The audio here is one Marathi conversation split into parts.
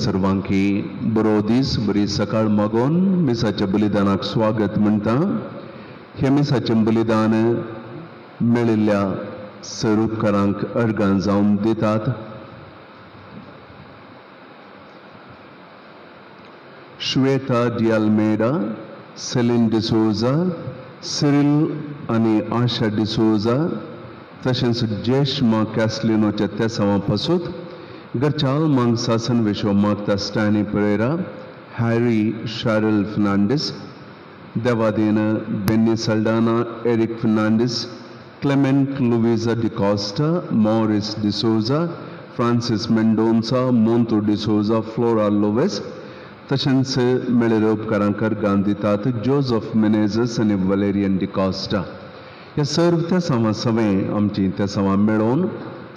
सर्वांकी बरो दीस बरी सकाळ मागोन मिसाच्या बलिदानाक स्वागत म्हणटा. हे मिसाचें बलिदान मेळिल्ल्या सरूपकारांक अर्गां जावन दितात. श्वेता डी अल्मेडा, सेलिन डिसोजा, सिरिल आनी आशा डिसोजा, तशेंच जेश्मा कॅस्लिनोच्या तेसावां पासून Garchal Mang Sasan Visho Magta Stani Pereira, Harry Cheryl Fernandez, Devadina Benny Saldana, Eric Fernandez, Clement Luisa de Costa, Morris de Souza, Francis Mendonça, Monto de Souza, Flora Loves, तशेंच मेळिल्ले उपकारांक गांदितात जोसेफ मेनेझस आनी वलेरियन de Costa. ह्या सर्व तेसावां सवें आमची तेसावां मेळोवन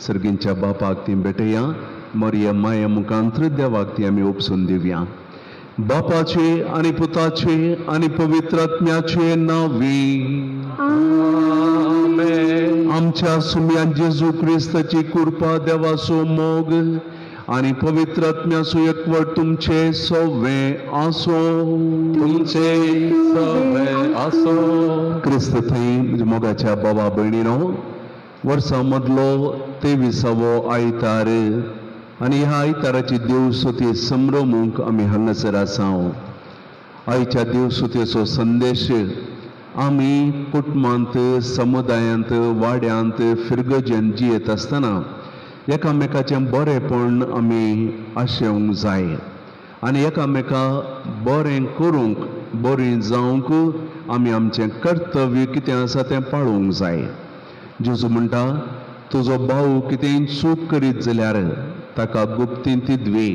सर्गींच्या बापाक ती भेटया. मरिया माया मुखांतर देवाक ती आमी उपसून दिवया. बापाचे आनी पुताचे आनी पवित्र आत्म्याचे नांवी. आमेन. आमच्या सुम्या जेजू क्रिस्ताची कृपा, देवाचो मोग आनी पवित्र आत्म्याचो एकवट तुमचे सगळे आसो. तुमचे सगळे आसो. क्रिस्त थंय मोगाच्या बाबा भयणीनो, वर्सा मदलो 23वो आयतार आनी ह्या आयताराची देवसुती संभ्रमूंक आमी हांगासर आसा. आयच्या देवसुतेचो संदेश आमी कुटुंबांत, समुदायांत, वाड्यांत फिरगजेन जियेत आसतना एकामेकाचें बरेंपण आमी आशेवंक जाय आनी एकामेका बरें करूंक, बरीं जावंक आमी आमचें कर्तव्य कितें आसा तें पाळूंक जाय. जेजू म्हणटा, तुजो भाव कितेंय चूक करीत जाल्यार ताका गुप्तीन ती द्वे,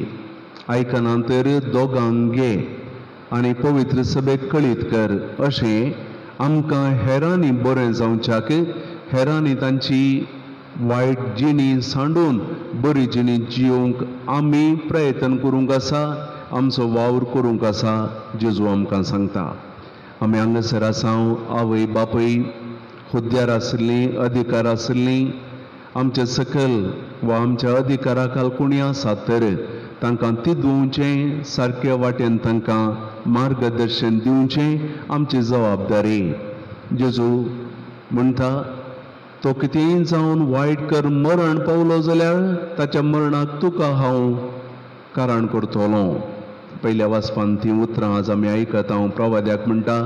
आयकना तर दोगांक घे आनी पवित्र सभेक कळीत कर. अशें आमकां हेरांनी बरें जावच्याक, हेरांनी तांची वायट जिणी सांडून बरी जिणी जियोंक आमी प्रयत्न करूंक आसा, आमचो वावर करूंक आसा. जेजू आमकां सांगता. आमी हांगासर आसा, आवय बापय, हुद्द्यार आशिल्लीं, अधिकार आशिल्लीं, आमचे सकल वा आमच्या अधिकारा खाल कोणी आसात तर तांकां तिदूंचें, सारके वाटेन तांकां मार्गदर्शन दिवचें आमची जबाबदारी. जेजू म्हणटा, तो कितेंय जावन वायट कर मरण पावलो जाल्यार ताच्या मरणाक तुका हांव कारण करतलो. पयल्या वाचपान तीं उतरां आज आमी आयकत. हांव प्रवाद्याक म्हणटा,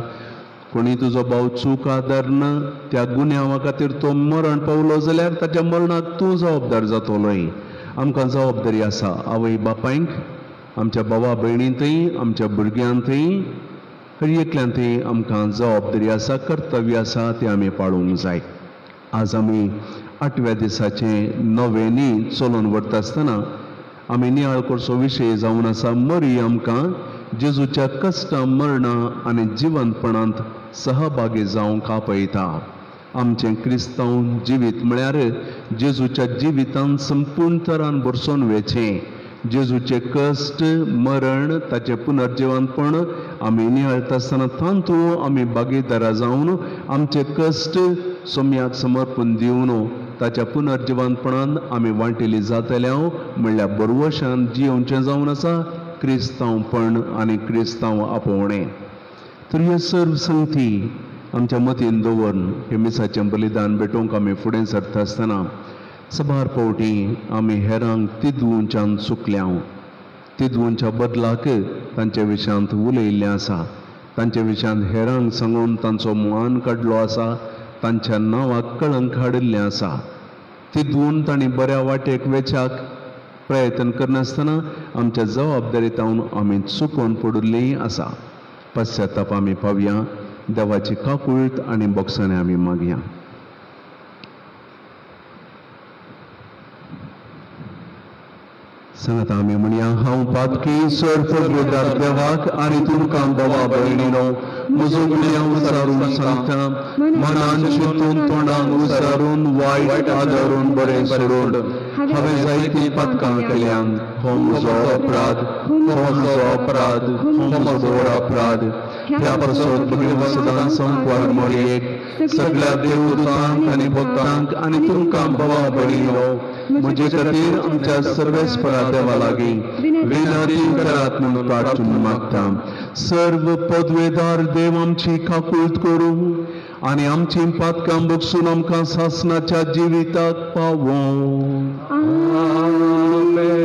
कोणी तुजो भाव चूक आदरना, त्या गुन्यांवा खातीर तो मरण पावलो जाल्यार ताच्या मरणाक तूं जबाबदार जातलोय. आमकां जबाबदारी आसा आवय बापायंक, आमच्या भावा भयणींतय, आमच्या भुरग्यांतय, हर एकल्यांतय आमकां जबाबदारी आसा, कर्तव्य आसा, तें आमी पाळूंक जाय. आज आमी 8व्या दिसाचें नोवेनी चलोवन वता आसतना आमी नियाळ करचो विशय जावन आसा मरी आमकां जेजूच्या कश्टां, मरणां आनी जिवंतपणांत सहभागी जावंक आपयता. आमचें क्रिस्तांव जिवीत म्हळ्यार जेजूच्या जिवितांत संपूर्ण तरान भरसोन वेचें. जेजूचे कश्ट, मरण, ताचें पुनर्जिवंतपण आमी नियाळटा आसतना तांतूं आमी भागीदार जावन आमचे कश्ट सोम्याक समर्पण दिवन ताच्या पुनर्जिवंतपणान आमी वांटिली जातल्या म्हणल्यार बरवशान जियोवचें जावन आसा. क्रिस्तांवपण आनी क्रिस्तांव आपोवणें. तर ह्यो सर्व संगती आमच्या मतीन दवरून हे मिसाचें बलिदान भेटोवंक आमी फुडें सरता आसतना सबार फावटी आमी हेरांक तिदवूंच्यान चुकल्या, तिदवूंच्या बदलाक तांचे विशयांत उलयिल्लें आसा, तांचे विशयांत हेरांक सांगून तांचो मान काडलो आसा, तांच्या नांवाक कळंक हाडिल्लें आसा. तिदवून तांणी बऱ्या वाटेक वेचाक प्रयत्न करनासतना आमच्या जबाबदारीतावन आमी चुकोवन पडिल्लीं आसा. पश्चाताप आमी पावया, देवाची काकुळट आनी बोगसाणें आमी मागया. सांगता आमी म्हणया, हांव पातकी सर्वपदवेदार देवाक आनी तुमकां भावा भयणीनो म्हजो गुन्यांव विचारून सांगता, मनान चिंतून तोंडान विचारून वायट आदारून बरें सोडून हांवें जायतीं पातकां केल्यान हो म्हजो अपराध, हो म्हजो अपराध, हो म्हजो व्हड अपराध. ह्या पासत भगीन सदां संपवार मोडयेक सगळ्या देवदूतांक आनी भक्तांक आनी तुमकां भावा भयणीनो म्हजे खातीर आमच्या सर्वेस्परा देवा लागीं विनंती करात म्हणून प्रार्थून मागता. सर्व पदवेदार देव आमची काकुळट करूं आनी आमची पातकां बगसून आमकां सासणाच्या जिविताक पावों. आमेन.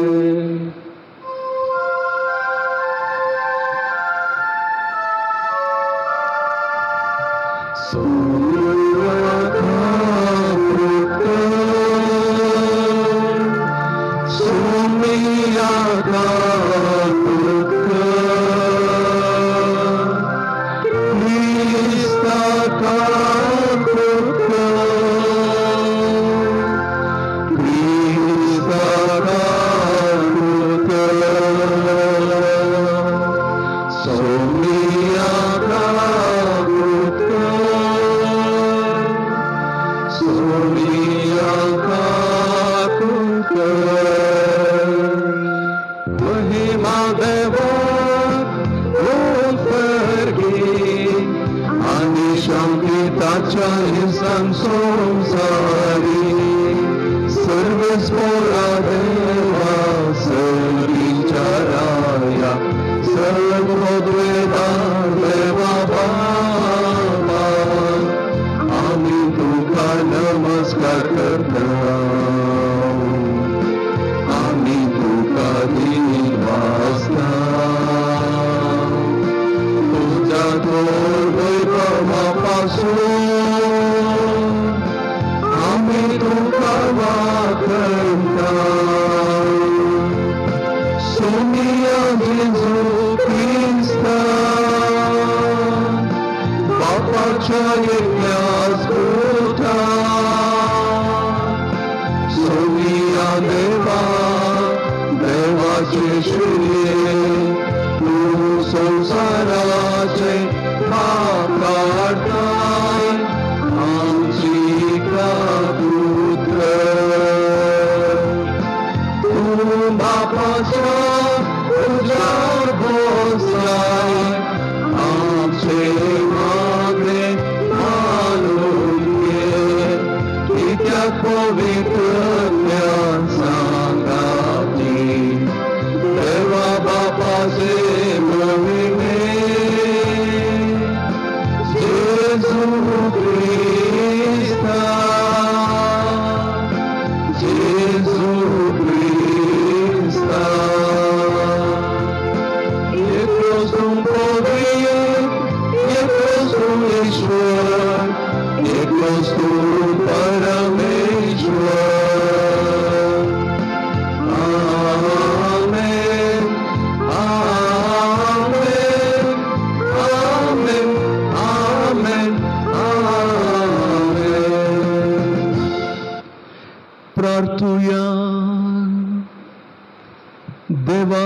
देवा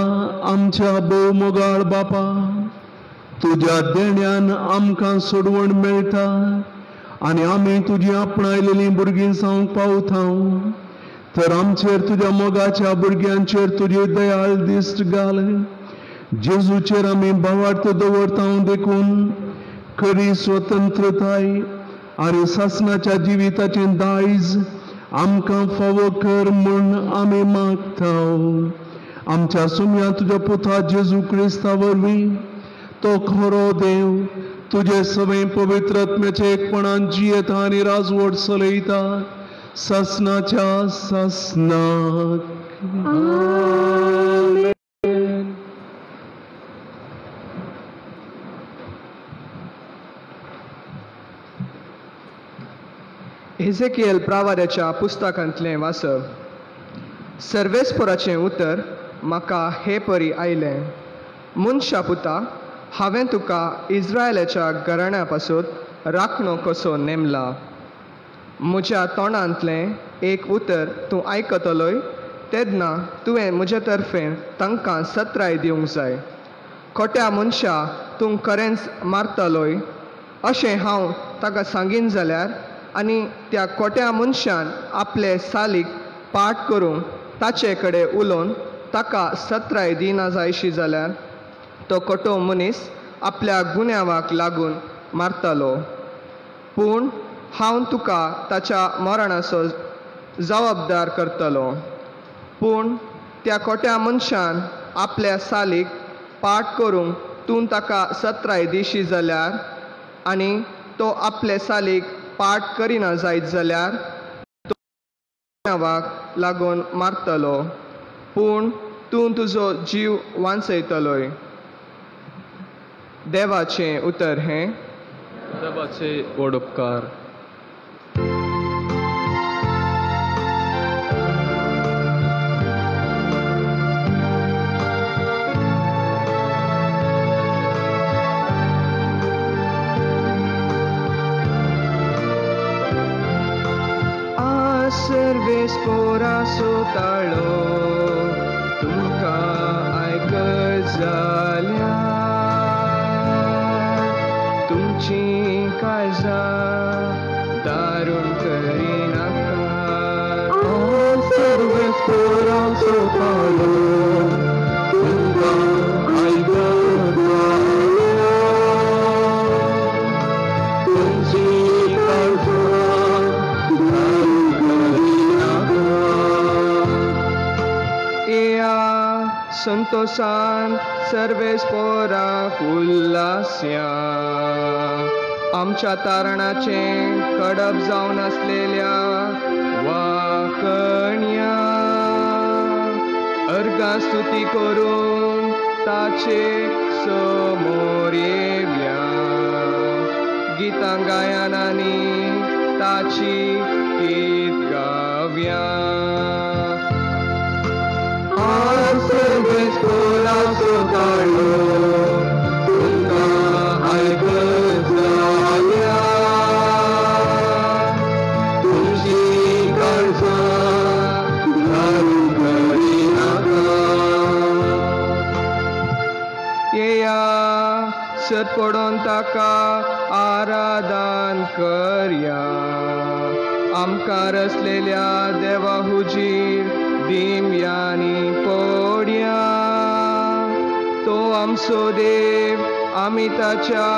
आमच्या भोवमोगाळ बापा, तुज्या देण्यान आमकां सोडवण मेळटा आनी आमी तुजी आपणायलेलीं भुरगीं जावंक पावता. तर आमचेर तुज्या मोगाच्या भुरग्यांचेर तुजी दयाळ दिश्ट घाल. जेजूचेर आमी भावार्थ दवरता देखून खरी स्वतंत्रताय आनी सासणाच्या जिविताचें दायज आमकां फावो कर म्हूण आमी मागता. आमच्या सुम्या तुझ्या पुता जेजू क्रिस्ता वरवीं तो खरो देव तुझे सगळे पवित्र आत्म्याचे एकपणान जियेता आनी राजवट चलयता ससनाच्या ससनाक. एझेकिएल प्रावाद्याच्या पुस्तकांतलें वाचप. सर्वेस्पराचें उतर म्हाका हे परी आयलें. मनशा पुता, हांवें तुका इस्रायलाच्या घराण्या पासून राखणो कसो नेमला. म्हज्या तोंडांतलें एक उतर तूं आयकतलोय तेन्ना तुवें म्हजे तर्फेन तांकां सत्राय दिवंक जाय. खोट्या मनशा तूं खरेंच मारतलोय अशें हांव ताका सांगीन जाल्यार आनी त्या खोट्या मनशान आपले सालीक पाट करून ताचे कडेन उलोवन ताका सत्राय दिना जायशी जाल्यार तो खोटो मनीस आपल्या गुन्यांवाक लागून मारतलो. पूण हांव तुका ताच्या मरणाचो जबाबदार करतलो. पूण त्या खोट्या मनशान आपल्या सालीक पाट करूंक तूं ताका सत्राय दिशी जाल्यार आनी तो आपले सालीक पाट करिना जायत जाल्यार तो गुन्यांवाक लागून मारतलो. पूण तूं तुजो जीव वांचयतलोय. देवाचें उतर हें. देवाचे व्हड उपकार. सर्वेस्पराचो ताळो तुमकां आयकत जाल्यार तुमची काळजां दारूण करिनाका. सर्वेस्पराचो ताळो तुमकां आयकत जाल्यार तुमची काळजां संतोषान सर्वेस्पराक उल्हास्या. आमच्या तारणाचें कडप जावन आसलेल्या वाकण्या अर्गा स्तुती करून ताचे समोर येवया. गितां गायनांनी ताची गीत गावया. सर्वेस्पराचो ताळो तुमकां आयकत जाल्यार तुमची काळजां दारूण करिनाका. येया सत पडोवन ताका आराधन करया. आमकां रचलेल्या देवा हुजीर दिम्यांनी पडया. तो आमचो देव आमी ताच्या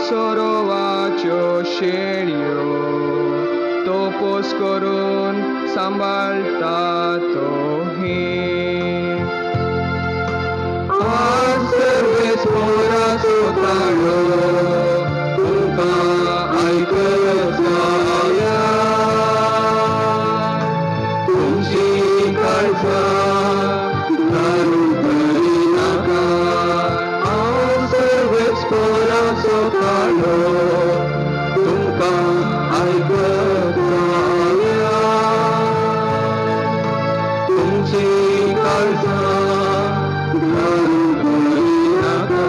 सोरोवाच्यो शेळयो. तो पोस करून सांबाळटा तो हे. सर्वेस्पराचो ताळो तुमकां आयकत जाल्यार तुमची काळजां दारूण करिनाका. सर्वेस्पराचो ताळो तुमकां आयकत जाल्यार तुमची काळजां दारूण करिनाका.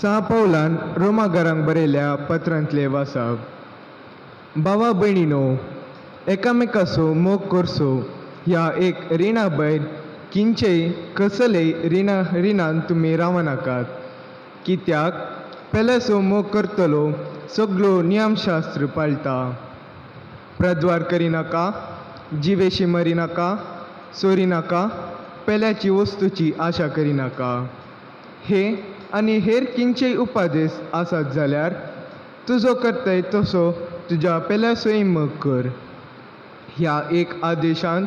सा पौलान रोमाघरांक बरयल्या पत्रांतले वाचप. भावा भयणीनो, एकामेकाचो मोग करचो ह्या एक रिणा भायर किंचेय कसलेय रिणान तुमी रावनाकात. कित्याक पेल्याचो मोग करतलो सगळो नियमशास्त्र पाळटा. प्रद्वार करिनाका, जिवेशी मरिनाका, चोरिनाका, पेल्याची वस्तूची आशा करिनाका. हे आनी हेर किंचेय उपादेश आसात जाल्यार तुजो करताय तसो तुज्या पेल्यासोय मग कर. ह्या एक आदेशांत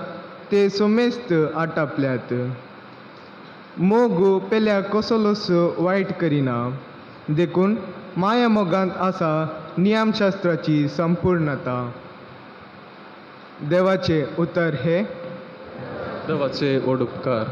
ते सोमेस्त आटापल्यात. मोग पेल्या कसलोच वायट करिना, देखून माया मोगांत आसा नियमशास्त्राची संपूर्णता. देवाचे उतर हे देवाचे व्हड उपकार.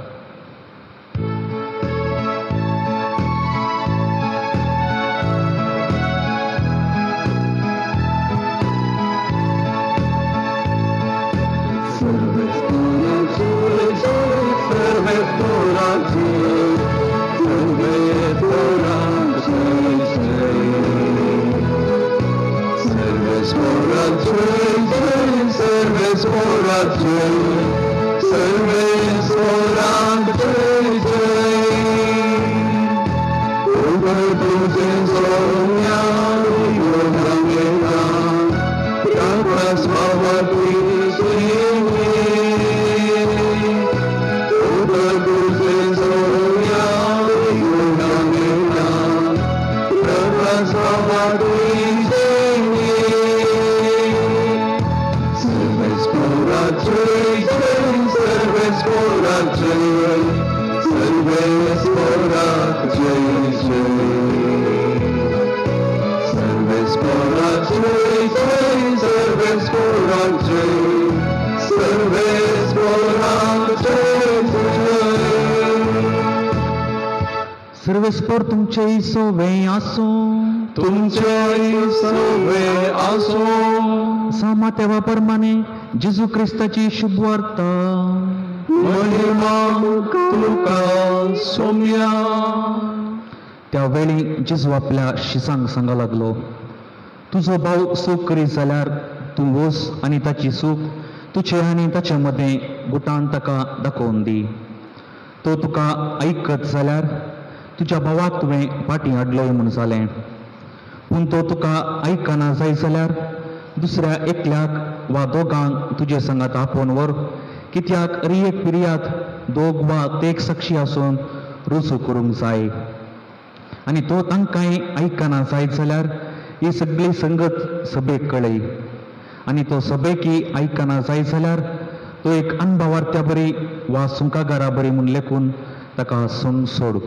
सर्वेस्पर तुमचे सोवे आसो. तुमचे सोवे आसो. सामात्या प्रमाणे जेजू ख्रिस्ताची शुभ वार्ता. महिमा तुका सोम्या. त्यावेळी जेजू आपल्या शिसांक सांगा लागलो, तुझो भाव सूख करीत जाल्यार तूं वच आनी ताची सूख तुचे आनी ताचे मदें गुटान ताका दाखोवन दी. तो तुका ऐकत जाल्यार तुज्या भावाक तुवें फाटीं हाडलोय म्हूण जालें. पूण तो तुका आयकना जाय जाल्यार दुसऱ्या एकल्याक वा दोगांक तुजे संगात आपोवन व्हर. कित्याक रियेक पिर्यात दोग वा तेक साक्षी आसून रुजू करूंक जाय. आनी तो तांकांय आयकना जायत जाल्यार ही सगळी संगत सभेक कळय. आनी तो सभेकी आयकना जायत जाल्यार तो एक अनभावार्थ्या बरी वा सुंकागारा बरी म्हूण लेखून ताका सोन सोड.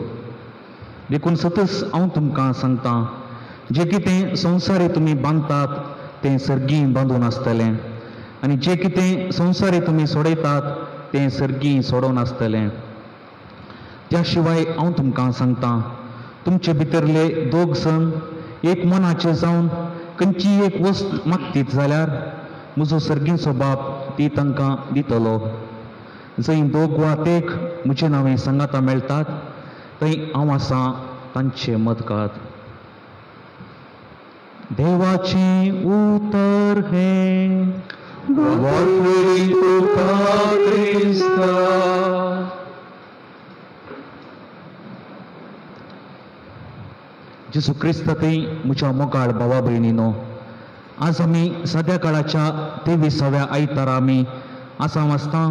देखून सतत हांव तुमकां सांगतां, जें कितें संवसारी तुमी बांदतात तें सर्गी बांदून आसतलें, आनी जें कितें संवसारी तुमी सोडयतात तें सर्गी सोडोवन आसतलें. त्या शिवाय हांव तुमकां सांगतां, तुमचे भितरले दोग जण एक मनाचे जावन खंयची एक वस्त मागतीत जाल्यार म्हजो सर्गीचो बाप ती तांकां दितलो. जंय दोग वा तेक म्हजे नांवें सांगाता मेळटात थंय हांव आसां तांचे मदकांत. देवाचें उतर हें. वाटवेळी तुका क्रिस्ता. जेजू क्रिस्तातय म्हज्या मोगाळ भावा भयणीनो, आज आमी सद्या काळाच्या 23व्या आयतारा आमी आसाम आसता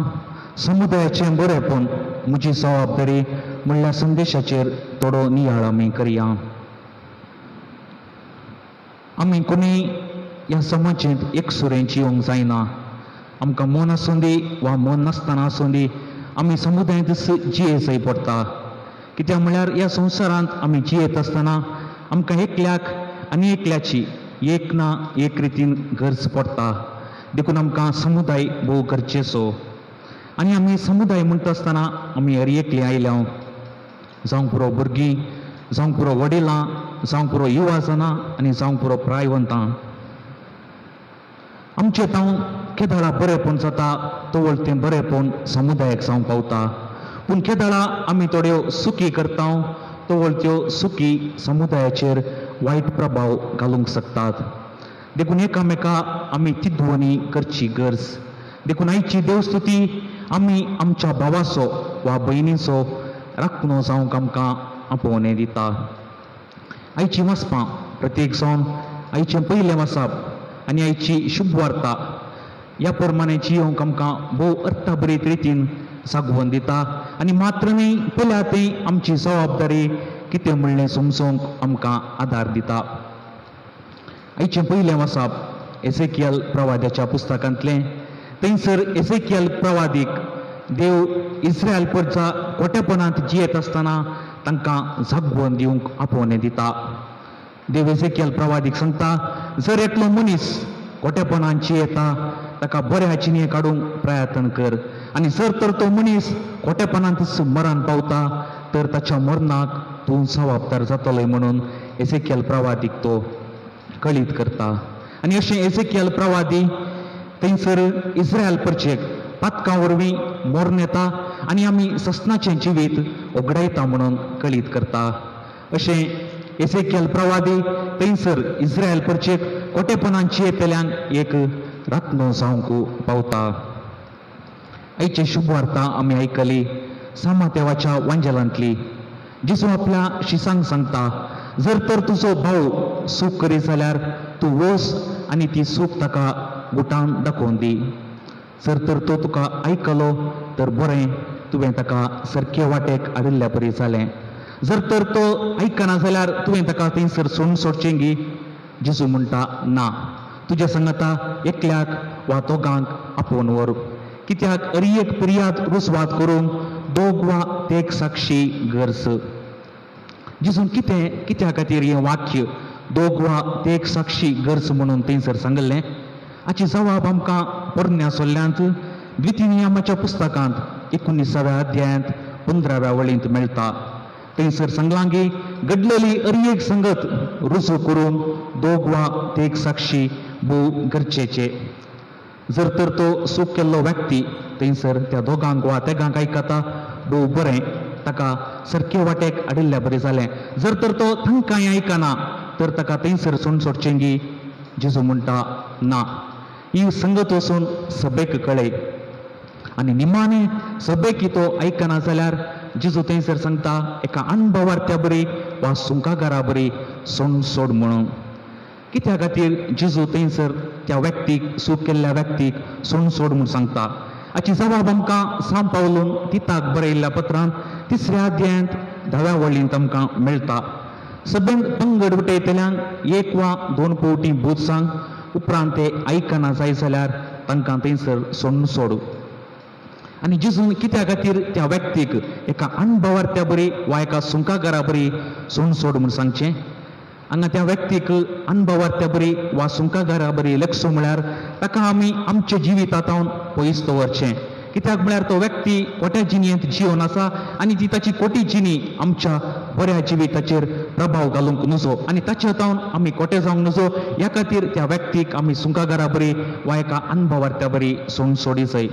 समुदायाचें बरेपण म्हजी जबाबदारी म्हणल्यार संदेशाचेर थोडो नियाळ आमी करया. आमी कोणी ह्या समाजींत एक सुरेंची येवंक जायना. आमकां मन आसूं दी वा मन नासतना आसूं दी आमी समुदायांत जिये जाय पडटा. कित्याक म्हळ्यार ह्या संवसारांत आमी जियेत आसतना आमकां एकल्याक आनी एकल्याची एक ना एक रितीन गरज पडटा. देखून आमकां समुदाय भोव गरजेचो. आनी आमी समुदाय म्हणटा आसतना आमी हर एकली आयल्या, जावं पुरो भुरगीं, जावं पुरो वडिलां, जावं पुरो युवा जाणां आनी जावं पुरो प्रायवंतां. आमचें तांव केदाळा बरेपण जाता तवळ तें बरेपण समुदायाक जावं पावता. पूण केदाळा आमी थोड्यो सुखी करता तवळ त्यो सुखी समुदायाचेर वायट प्रभाव घालूंक शकतात. देखून एकामेका आमी तिदवणी करची गरज. देखून आयची देवस्तुती आमी आमच्या भावाचो वा भयणीचो राखणो जावंक आमकां आपोवणें दिता. आयची वाचपां प्रत्येक जावन आयचें पयलें वाचप आनी आयची शुभ वार्ता ह्या प्रमाणे जियोंक आमकां भोव अर्थभरीत रितीन सागवण दिता आनी मात्र न्ही पयल्या ती आमची जबाबदारी कितें म्हणलें समजूंक आमकां आदार दिता. आयचें पयलें वचप एसेकियल प्रवाद्याच्या पुस्तकांतलें. थंयसर एसेकियल प्रवादीक देव इस्रायल परजा खोटेपणांत जियेत आसतना तांकां जागोवन दिवंक आपोवणें दिता. देव एसेकियल प्रवादीक सांगता, जर एकलो मनीस खोटेपणांत जियेता ताका बऱ्या जिणे काडूंक प्रयत्न कर, आनी जर तर तो मनीस खोटेपणांतच मरण पावता तर ताच्या मरणाक तूं जबाबदार जातलोय म्हणून एसेकियल प्रवादीक तो कळीत करता. आनी अशें एसेकियल प्रवादी थंयसर इस्रायल परचेक पातकां वरवीं मरण येता आनी आमी ससनाचें जिवीत ओगडायता म्हणून कळीत करता. अशें एसेकियल प्रवादी थंयसर इस्रायल परचेक खोटेपणांत जियेतल्यांक एक रातनो जावंक पावता. आयची शुभ वार्ता आमी आयकली सामा देवाच्या वांजेलांतली. जेजू आपल्या शिसांक सांगता, जर तर तुजो भाव सूख करीत जाल्यार तूं वच आनी ती सूख ताका गुटान दाखोवन दी. जर तर तो तुका आयकलो तर बरें, तुवें ताका सारके वाटेक हाडिल्ल्या बरी जालें. जर तर तो आयकना जाल्यार तुवें ताका थंयसर सोडून सोडचें गी. जेजू म्हणटा, ना, तुज्या सांगाता एकल्याक वा दोगांक आपोवन व्हर, कित्याक एक पिर्याद रुजवात करूंक दोग वा तेग साक्षी गरज. जेजून कित्या खातीर हें वाक्य दोग वा तेग साक्षी गरज म्हणून थंयसर सांगलें? हाची जबाब आमकां पोरण्या सोल्ल्यांत द्वितीय नियमाच्या पुस्तकांत 19व्या अध्यायांत 15व्या वळींत मेळटा. थंयसर सांगलां की घडलेली एक संगत रुजू करून दोग वा तेग साक्षी भोव गरजेचे. जर तर तो सूख केल्लो व्यक्ती थंयसर त्या दोगांक वा तेगांक आयकता, भोव बरें, ताका सारके वाटेक हाडिल्ल्या बरें जालें. जर तर तो तांकांय आयकना तर ताका थंयसर सोडून सोडचें गी. जेजू म्हणटा, ना, ही संगत वचून सभेक कळय. आनी निमाणे सभेक तो आयकना जाल्यार जेजू थंयसर सांगता, एका अणभवार्थ्या बरी वा सुंकागारा बरी सोडून सोड म्हणून. कित्या खातीर जेजू थंयसर त्या व्यक्तीक सूख केल्ल्या व्यक्तीक सोडून सोड म्हणून सांगता? हाची जबाब आमकां साम पावलून तिताक बरयल्ल्या पत्रांत 3ऱ्या अध्यायांत 10व्या वळींत आमकां मेळटा. सभेंत पंगड वटयतल्यांक 1 वा 2 फावटी बोध सांग, उपरांत ते आयकना जाय जाल्यार तांकां थंयसर सोडून सोड. आनी जेजून कित्या खातीर त्या व्यक्तीक एका अणभवार्थ्या बरी वा एका सुंकागारा बरी सोडून सोड म्हणून सांगचें? हांगा त्या व्यक्तीक अणभवार्थ्या बरी वा सुंकागारा बरी लेखसो म्हळ्यार ताका आमी आमच्या जिवितांत पयस दवरचें. कित्याक म्हळ्यार तो व्यक्ती खोट्या जिणेंत जिवन आसा आनी ती ताची खोटी जिणी आमच्या बऱ्या जिविताचेर प्रभाव घालूंक नजो आनी ताचे हातावन आमी खोटे जावंक नजो. ह्या खातीर त्या व्यक्तीक आमी सुंकागारा बरी वा एका अणभवार्थ्या बरी सोडून सोडी जाय.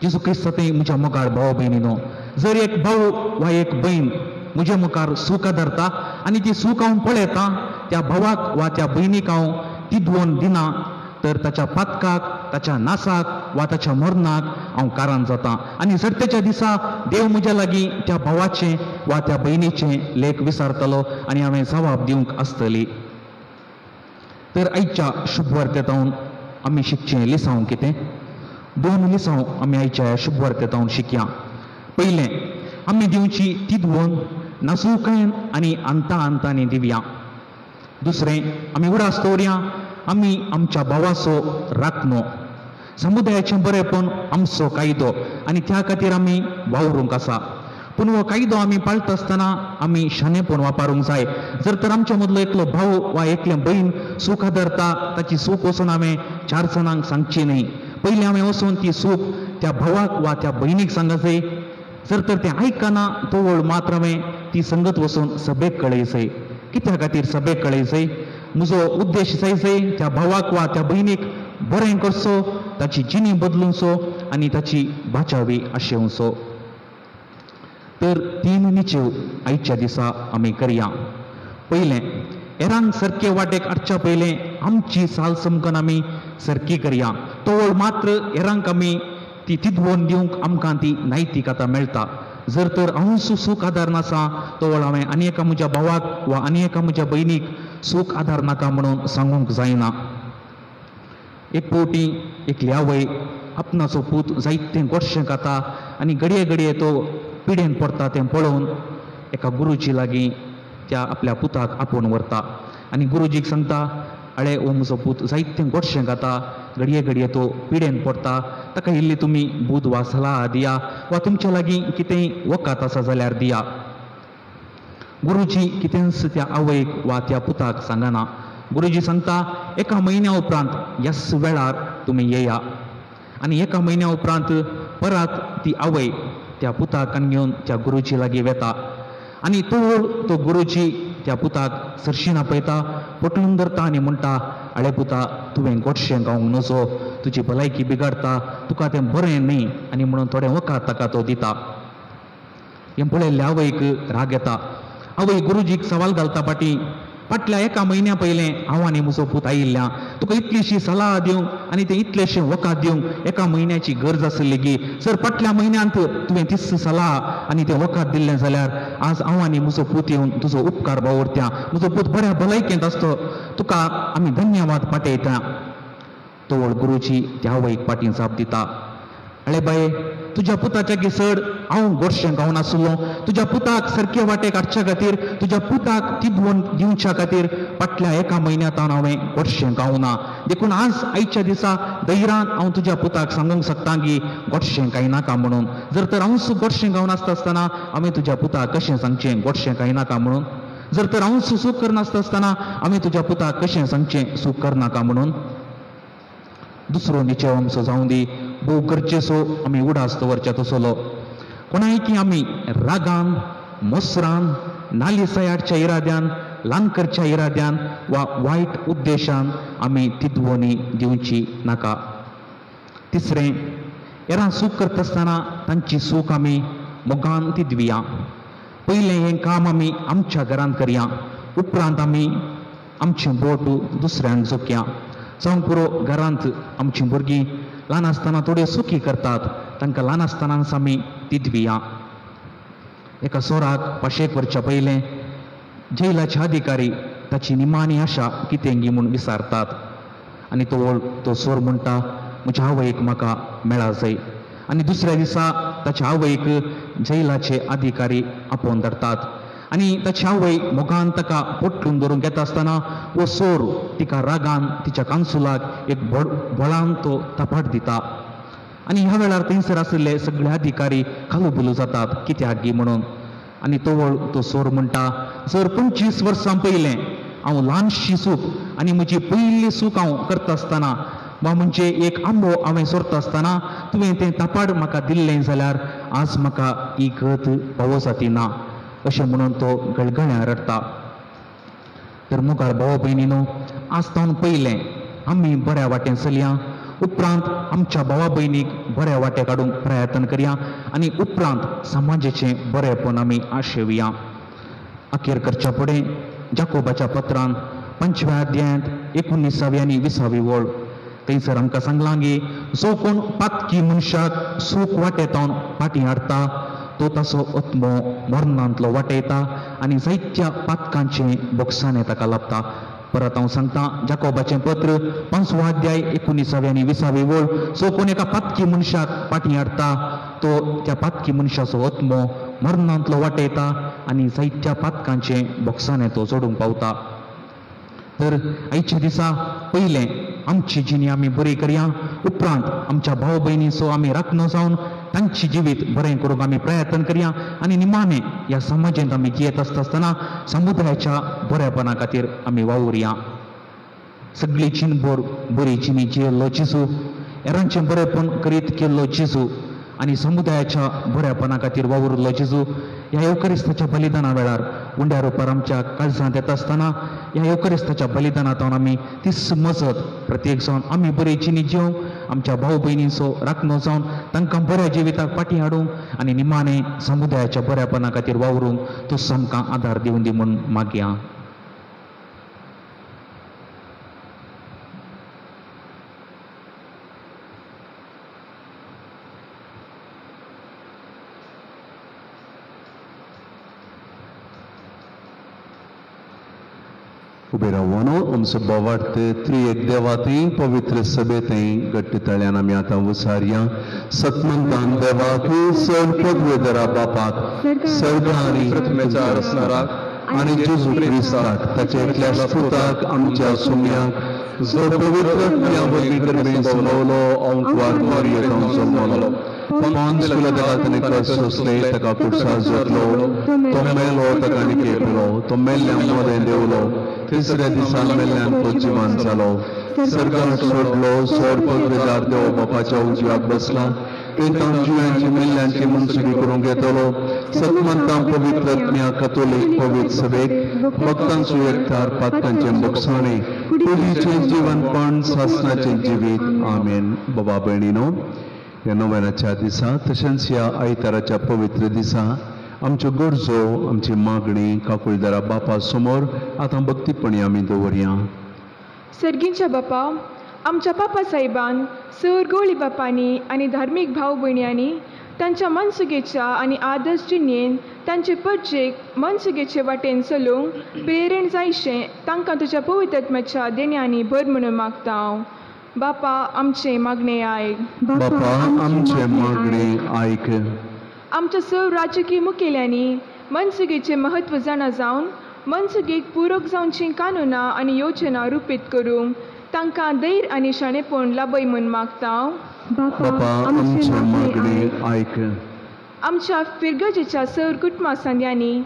जेजू क्रिस्तांतय म्हज्या मोगाळ भाव भयणीनो, जर एक भाव वा एक भयण म्हज्या मुखार सूख धरता आनी ती सूख हांव पळयता, त्या भावाक वा त्या भयणीक हांव तिदवोन दिना तर ताच्या पातकाक, ताच्या नासाक वा ताच्या मरणाक हांव कारण जाता. आनी सर्तेच्या दिसा देव म्हज्या लागीं त्या भावाचें वा त्या भयणीचें लेख विचारतलो आनी हांवें जबाब दिवंक आसतली. तर आयच्या शुभ वार्तेंतावन आमी शिकचें लिसांव कितें? 2 लिसांव आमी आयच्या शुभ वार्तेंतावन शिकया. पयलें, आमी दिवची तिदवोन नासूकायेन आनी अंतांनी दिवया. दुसरें, आमी उडास दवरया, आमी आमच्या भावाचो राखणो. समुदायाचें बरेपण आमचो कायदो आनी त्या खातीर आमी वावरूंक आसा. पूण हो कायदो आमी पाळटा आसतना आमी शाणेपण वापरूंक जाय. जर तर आमच्या मदलो एकलो भाव वा एकलें भयण सूख धरता, ताची सूख वचून हांवें 4 जाणांक सांगची न्ही. पयलीं हांवें वचून ती सूख त्या भावाक वा त्या भयणीक सांगूंक जाय. जर तर तें आयकना तोवळ मात्र हांवें ती संगत वचून सभेक कळयसय. कित्या खातीर सभेक कळयसय? म्हजो उद्देश जाय त्या भावाक वा त्या भयणीक बरें करचो, ताची जिणी बदलूंचो आनी ताची बाचावी आशेवचो. तर 3 निचेव आयच्या दिसा आमी करया. पयलें, हेरांक सारके वाटेक हाडच्या पयलें आमची साल समकन आमी सारकी करया. तोवळ मात्र हेरांक आमी ती तिदवोन दिवंक आमकां ती नैतिकता मेळटा. जर तर हांव सूख आदार नासा तोवळ हांवें आनी एका म्हज्या भावाक वा आनी एका म्हज्या भयणीक सूख आदार नाका म्हणून सांगूंक जायना. एक फावटी एक ल्यावय आपणाचो पूत जायतें गोडशें खाता आनी घडये घडये तो पिडेन पडटा तें पळोवन एका गुरुजी लागीं त्या आपल्या पुताक आपोवन व्हरता आनी गुरुजीक सांगता अळे हो म्हजो पूत जायतें गोडशें खाता घडये घडये तो पिडेन पडटा ताका इल्ली तुमी बूद वा सलाह दिया वा तुमच्या लागीं कितेंय वकात आसा जाल्यार दिया. गुरुजी कितेंच त्या आवयक वा त्या पुताक सांगना. गुरुजी सांगता एका म्हयन्या उपरांत ह्याच वेळार तुमी येया आनी एका म्हयन्या उपरांत परत ती आवय त्या पुताक घेवन त्या गुरुजी लागीं वेता आनी तो गुरुजी त्या पुताक सरशीन आपयता, पटलून धरता आनी म्हणटा आळे पुता तुवें गोडशें खावंक नजो, तुजी भलायकी बिगाडटा, तुका तें बरें न्ही आनी म्हणून थोडें वकात ताका तो दिता. हें पळयल्ल्या आवयक राग येता. आवय गुरुजीक सवाल घालता फाटल्या एका म्हयन्या पयलें हांव आनी म्हजो पूत आयिल्ल्या तुका इतलीशी सलाह दिवंक आनी तें इतलेशें वकात दिवंक एका म्हयन्याची गरज आसली गी. जर फाटल्या म्हयन्यांत तुवें तीच सलाह आनी तें वकात दिल्लें जाल्यार आज हांव आनी म्हजो पूत येवन तुजो उपकार बावरत्या, म्हजो पूत बऱ्या भलायकेंत आसतो, तुका आमी धन्यवाद पाठयता. तोवळ गुरुजी त्या आवयक फाटीं जाप दिता. अळे बाये तुज्या पुताच्या गिसड हांव गोडशें खावन आसलो, तुज्या पुताक सारके वाटेक हाडच्या खातीर, तुज्या पुताक तिदवून दिवच्या खातीर फाटल्या एका म्हयन्यांत हांवें गोडशें खावना. देखून आज आयच्या दिसा धैर्यान हांव तुज्या पुताक सांगूंक शकता की गोडशें खायनाका म्हणून. जर तर हांवच गोडशें खावनासतना हांवें तुज्या पुताक कशें सांगचें गोडशें खायनाका म्हणून. जर तर हांवच सूख करनासतना हांवें तुज्या पुताक कशें सांगचें सूख करनाका म्हणून. दुसरो निचेव आमचो जावं दी भोव गरजेचो आमी उडास दवरचे तसलो. कोणाय की आमी रागान, मोसरान, नालिसायाच्या इराद्यान, ल्हान करच्या इराद्यान वा वायट उद्देशान आमी तिदवणी दिवची नाका. तिसरें, हेरां सूख करता आसतना तांची सूख आमी मोगान तिदविया. पयलें हें काम आमी आमच्या घरांत करया, उपरांत आमी आमचें बोट दुसऱ्यांक जोखया. जावं पुरो घरांत आमचीं भुरगीं ल्हान आसतना थोड्यो सुखी करतात, तांकां ल्हान आसतनाच आमी तिदविया. एका सोराक पाशेक व्हरच्या पयलें जैलाचे अधिकारी ताची निमाणी आशा कितें गी म्हूण विचारतात आनी तो सोर म्हणटा म्हज्या आवयक म्हाका मेळा जाय. आनी दुसऱ्या दिसा ताच्या आवयक जैलाचे अधिकारी आपोवन धरतात आनी ताची आवय मोगान ताका पोट्टून धरून घेता आसतना हो सोर तिका रागान तिच्या कांसुलाक एक बोळान तो तपाट दिता. आनी ह्या वेळार थंयसर आशिल्ले सगळे अधिकारी खालूबुलू जातात कित्याक गी म्हणून. आनी तो सोर म्हणटा जर 25 वर्सां पयलें हांव ल्हानशी सूख आनी म्हजी पयली सूख हांव करता आसतना वा म्हणजे एक आंबो हांवें सोरता आसतना तुवें तें तपाड म्हाका दिल्लें जाल्यार आज म्हाका ही गत फावो जाती ना अशें म्हणून तो गळगळ्यान रडटा. तर मुखार भाव भयणीनो, आज तावन पयलें आमी बऱ्या वाटेन चलया, उपरांत आमच्या भावा भयणीक बऱ्या वाटेक हाडूंक प्रयत्न करया आनी उपरांत समाजाचें बरेंपण आमी आशेवया. अखेर करच्या फुडें जाकोबाच्या पत्रांत 5व्या अध्यायांत 19 आनी 20 वळ थंयसर आमकां सांगलां की जो कोण पातकी मनशाक सूख वाटेतावन फाटीं हाडटा तो ताचो आत्मो मरणांतलो वाटयता आनी जायत्या पातकांचें बोगसाणें ताका लाभता. परत हांव सांगता जाकोबाचें पत्र 5वो अध्याय 19 आनी 20 वळ जो कोण एका पातकी मनशाक फाटीं हाडटा तो त्या पातकी मनशाचो आत्मो मरणांतलो वाटयता आनी जायत्या पातकांचें बोगसाणें तो जोडूंक पावता. तर आयच्या दिसा पयलें आमची जिणी आमी बरी करया, उपरांत आमच्या भाव भयणीचो आमी राखणो जावन तांची जिवीत बरें करूंक आमी प्रयत्न करया आनी निमाणें ह्या समाजांत आमी जियेत आसतना समुदायाच्या बरेपणा खातीर आमी वावुरया. सगळी चिनभर बरी जिणी जियेल्लो जेजू, हेरांचें बरेपण करीत केल्लो जेजू आनी समुदायाच्या बऱ्यापणा खातीर वावुरलो जेजू ह्या येवकरिस्ताच्या बलिदाना वेळार उंड्या रुपार आमच्या काळजांत येता आसतना ह्या येवकरिस्ताच्या बलिदानांतून आमी तीच मजत प्रत्येक जावन आमी बरी जिणी जिवंक, आमच्या भाव भयणींचो राखणो जावन तांकां बऱ्या जिविताक फाटीं हाडूंक आनी निमाणें समुदायाच्या बऱ्यापणा खातीर वावरूंक तूं आमकां आदार दिवं दी म्हूण मागया. उबे रावनो आमचो बोवार्थ त्रिएक देवातय पवित्र सभेतय गट्टतळ्यान आमी आतां उसारया सतमंतान देवाक सर पदवेदरा बापाक सर्ग आनी प्रथमेचा असणाराक आनी जेजू क्रिस्ताक ताचे एकल्याच पुताक आमच्या सुम्याक जो पवित्र वरवी करबेन सोलवलो औंकवार मोरये जावन जल्मलो पोंच पिलाताने कस सोंसले ताका कुडसार जोडलो तो मेलो ताका केपलो तो मेल्ल्या मदें देवलो तिसऱ्या दिसा मेल्ल्यान तो जिवान जालो सर्गाक सोडलो सोर पदवेदार देव बापाच्या उजव्याक बसला तेन्ना जिवांची मेल्ल्यांची मनसुबी करूंक येतलो सतमंतां पवित्र आत्म्या कॅथोलीक पवित्र सभेक भक्तांचो एकठार पातकांचे मोक्षाणे कुडीचें जीवनपण सासणाचें जिवीत आमेन. बाबा भयणीनो, ह्या नोवेनाच्या दिसा तशेंच ह्या आयताराच्या पवित्र दिसा आमच्यो गरजो आमची मागणी काकुळदारा बापा समोर आतां भक्तीपणी आमी दवरया. सर्गींच्या बापा, आमच्या पापा साहेबान सर गोळी बापांनी आनी धार्मीक भाव भयण्यांनी तांच्या मनसुगेच्या आनी आदर्श जिणेन तांचे परचेक मनसुगेचे वाटेन चलोवंक प्रेरण जायशें तांकां तुज्या पवित्र आत्म्याच्या देण्यांनी भर म्हणून मागता हांव. बापा, आमचे मागणे आयक. बापा, आमचे मागणे आयक. आमच्या सर्व राजकीय मुखेल्यांनी मनसुगेचे महत्व जाणा जावन मनसुगेक पुरक जावची कानुनां आनी योजना रुपीत करूंक तांकां धैर्य आनी शाणेपण लाभय म्हूण मागता हांव. बापा, आमचे मागणे आयक. आमच्या फिरगजेच्या सर कुटुंबा सांद्यांनी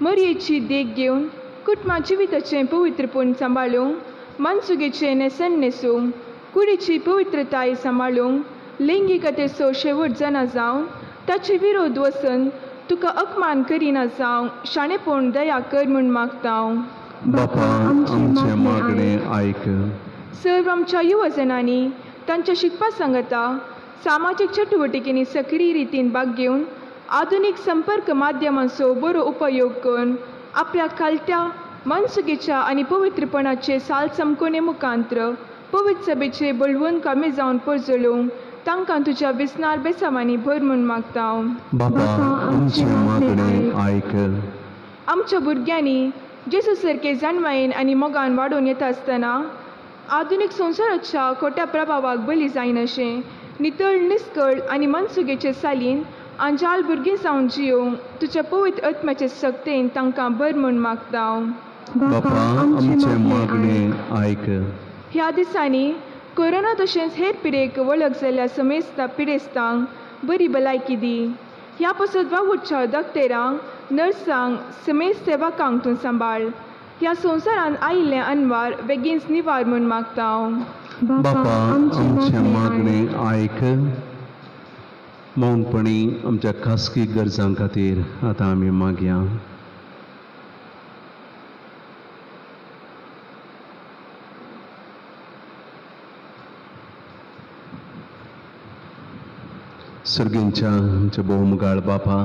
मरयेची देख घेवन कुटुंबा जिविताचें पवित्रपण सांबाळूंक मनसुगेचें नेसन न्हेसूंक कुडीची पवित्रताय सांबाळूंक लैंगिकतेचो शेवट जाणा जावन ताचे विरोध वचून तुका अपमान करिना जावं शाणेपण दया कर म्हूण मागता हांव. बापा, आमचे मागणे आयक. सर्व आमच्या युवजनांनी तांच्या शिकपा सांगता सामाजीक चटवटिकेनी सक्रीय रितीन भाग घेवन आधुनीक संपर्क माध्यमांचो बरो उपयोग करून आपल्या खालत्या मनसुगेच्या आनी पवित्रपणाचे साल चमकोवणे मुखांत्र पवित्र सभेचे बळवून कमी जावन परजळोवंक तांकां तुज्या विस्नार बेसावांनी भर म्हूण मागता हांव. बापा, आमचे मागणे आयक. आमच्या भुरग्यांनी जेजू सारके जाणवायेन आनी मोगान वाडोवन येता आसतना आधुनीक संवसाराच्या खोट्या प्रभावाक बली जायनाशें नितळ निस्कळ आनी मनसुगेचे सालीन आंजाल भुरगीं जावन जियोंक तुज्या पवित्र आत्म्याचे सक्तेन तांकां भर म्हूण मागता हांव. बापा, आमचे मागणे आयक. ह्या दिसांनी कोरोना तशेंच हेर पिडेक वळख जाल्ल्या समेस्ता पिडेस्तांक बरी भलायकी दी. ह्या पासत वावुरच्या दोतोरांक नर्सांक समेस्त सेवकांक तूं सांबाळ. ह्या संवसारान आयिल्ले अनवार बेगीनच निवार म्हूण मागता हांव. बापा, आमचे मागणे आयक. मौनपणी आमच्या खासगी गरजां खातीर आतां आमी मागया. सर्गींच्या आमच्या भोवमुगाळ बापा,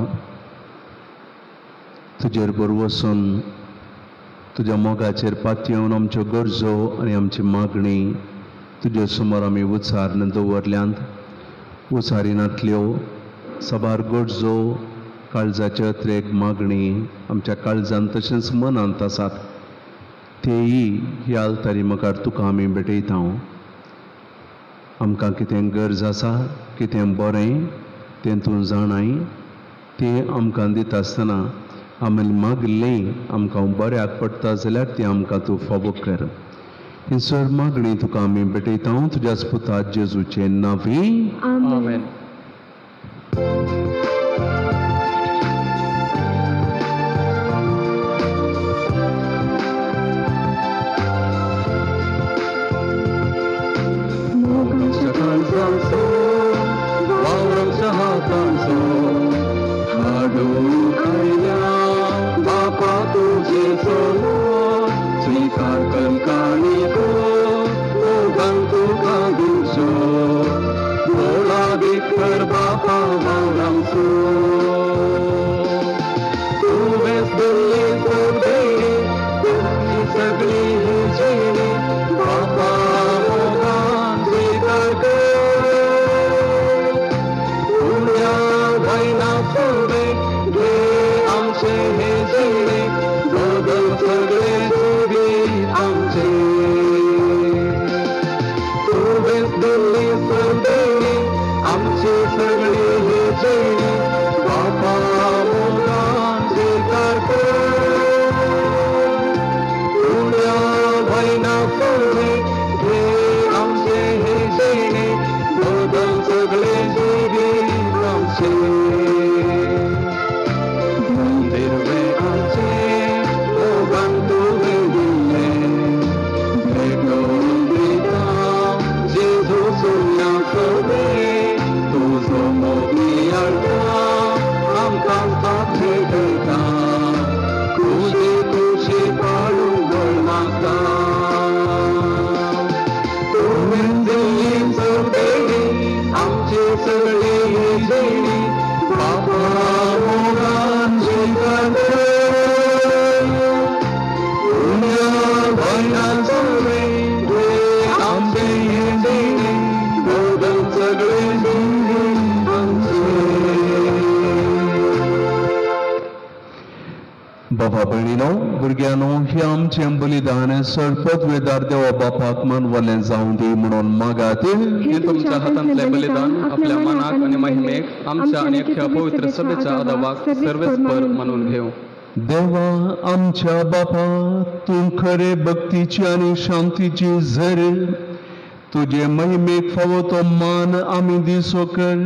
तुजेर बर वचून तुज्या मोगाचेर पातयेवन आमच्यो गरजो आनी आमची मागणी तुजे समोर आमी उचारन दवरल्यांत. उचारिनातल्यो सबार गरजो काळजाच्या अत्रेक मागणी आमच्या काळजांत तशेंच मनांत आसात तेयी ह्या आल्तारी मुखार तुका आमी भेटयता. आमकां कितें गरज आसा, कितें बरें तें तूं जाणाय. तें आमकां दिता आसतना आमी मागलें आमकां बऱ्याक पडटा जाल्यार तें आमकां तूं फावो कर. ही सर मागणी तुका आमी भेटयता तुज्याच पुता जेजूचे नांवी. आमेन. आमचे हे जिणे बदल सगळे वैनापुरे घे आमचे हे जिणे बदल सगळे जिवीत आमचे निर्वे आमचे ओगान तुवे दिले भेटून दिता जेजू सुन्या कवे तुझो मोगी अर्था आमकां पाथे करता तुझे तुझे पाळू बळ मागता तुवें दिल्ली चवदेणी आमचे सगळे हे जिणी बापा मोगान जिवंत पुण्य भयनान सगळे आमचे हे जिणी बदल सगळे जिणी आमचे बाबा भयणीनो भुरग्यानो हे आमचें बलिदान सरपद वेदार देवा बापाक मानवलें जावं दी म्हणून मागात हे तुमच्या हातांतले बलिदान आपल्या मनाक आणि महिमेक आमच्या आणि अख्ख्या पवित्र सभेच्या आदावाक सर्वेस्पर म्हणून घेऊ देवा आमच्या बापा तूं खरे भक्तीची आणि शांतीची झर तुझे महिमेक फावो तो मान आमी दिसो कर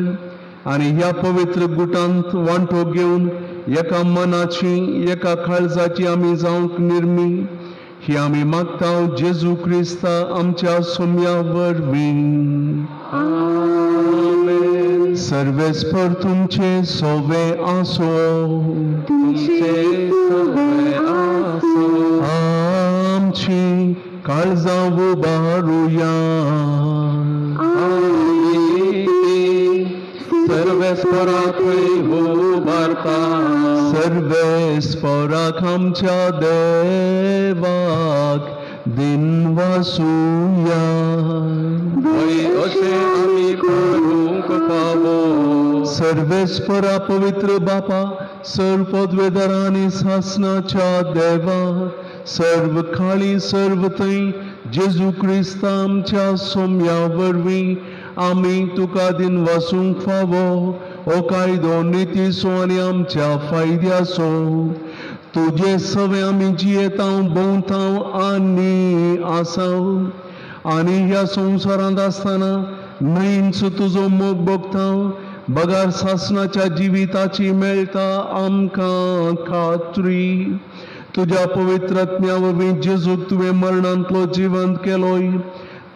आणि ह्या पवित्र गुटांत वांटो घेवन एका मनाची एका काळजाची आमी जावंक निर्मी ही आमी मागता जेजू क्रिस्ता आमच्या सोम्या वरवीं सर्वेस्पर तुमचे सोवे आसो तुमचे सगळे आसो आमची काळजां उबारुया सर्वेस्पराक उबारता सर्वेस्पराक आमच्या देवाक दिन वासुया अशें आमी करूंक फावो सर्वेस्परा पवित्र बापा सर्व पदवेदारा आनी सासनाच्या देवा सर्व काळी सर्व थंय जेजू क्रिस्ता आमच्या सोम्या वरवीं आमी तुका दिन वासूंक फावो ओ कायदो नितीसो आनी आमच्या फायद्याचो तुजे सवे आमी जियेतांव भोंवतांव आनी आसांव आनी ह्या संवसारांत आसतना न्हंयच तुजो मोग भोगतांव बगार सासनाच्या जिविताची मेळटा आमकां खात्री तुज्या पवित्रात्म्या वरवीं जेजूक तुवें मरणांतलो जिवंत केलोय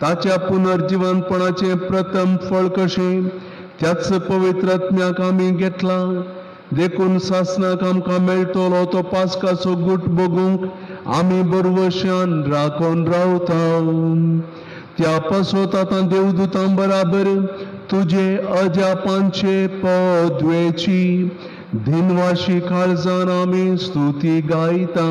ताच्या पुनर्जिवंतपणाचे प्रथम फळ कशें त्याच पवित्रात्म्याक आमी घेतला देखून सासनाक आमकां मेळटलो तो पास्काचो गूट बगूंक आमी बरवशान राखून रावता त्या पासत आतां देवदूतां बराबर तुजे अजापांचे पदवेची दिनवाशी काळजान आमी स्तुती गायता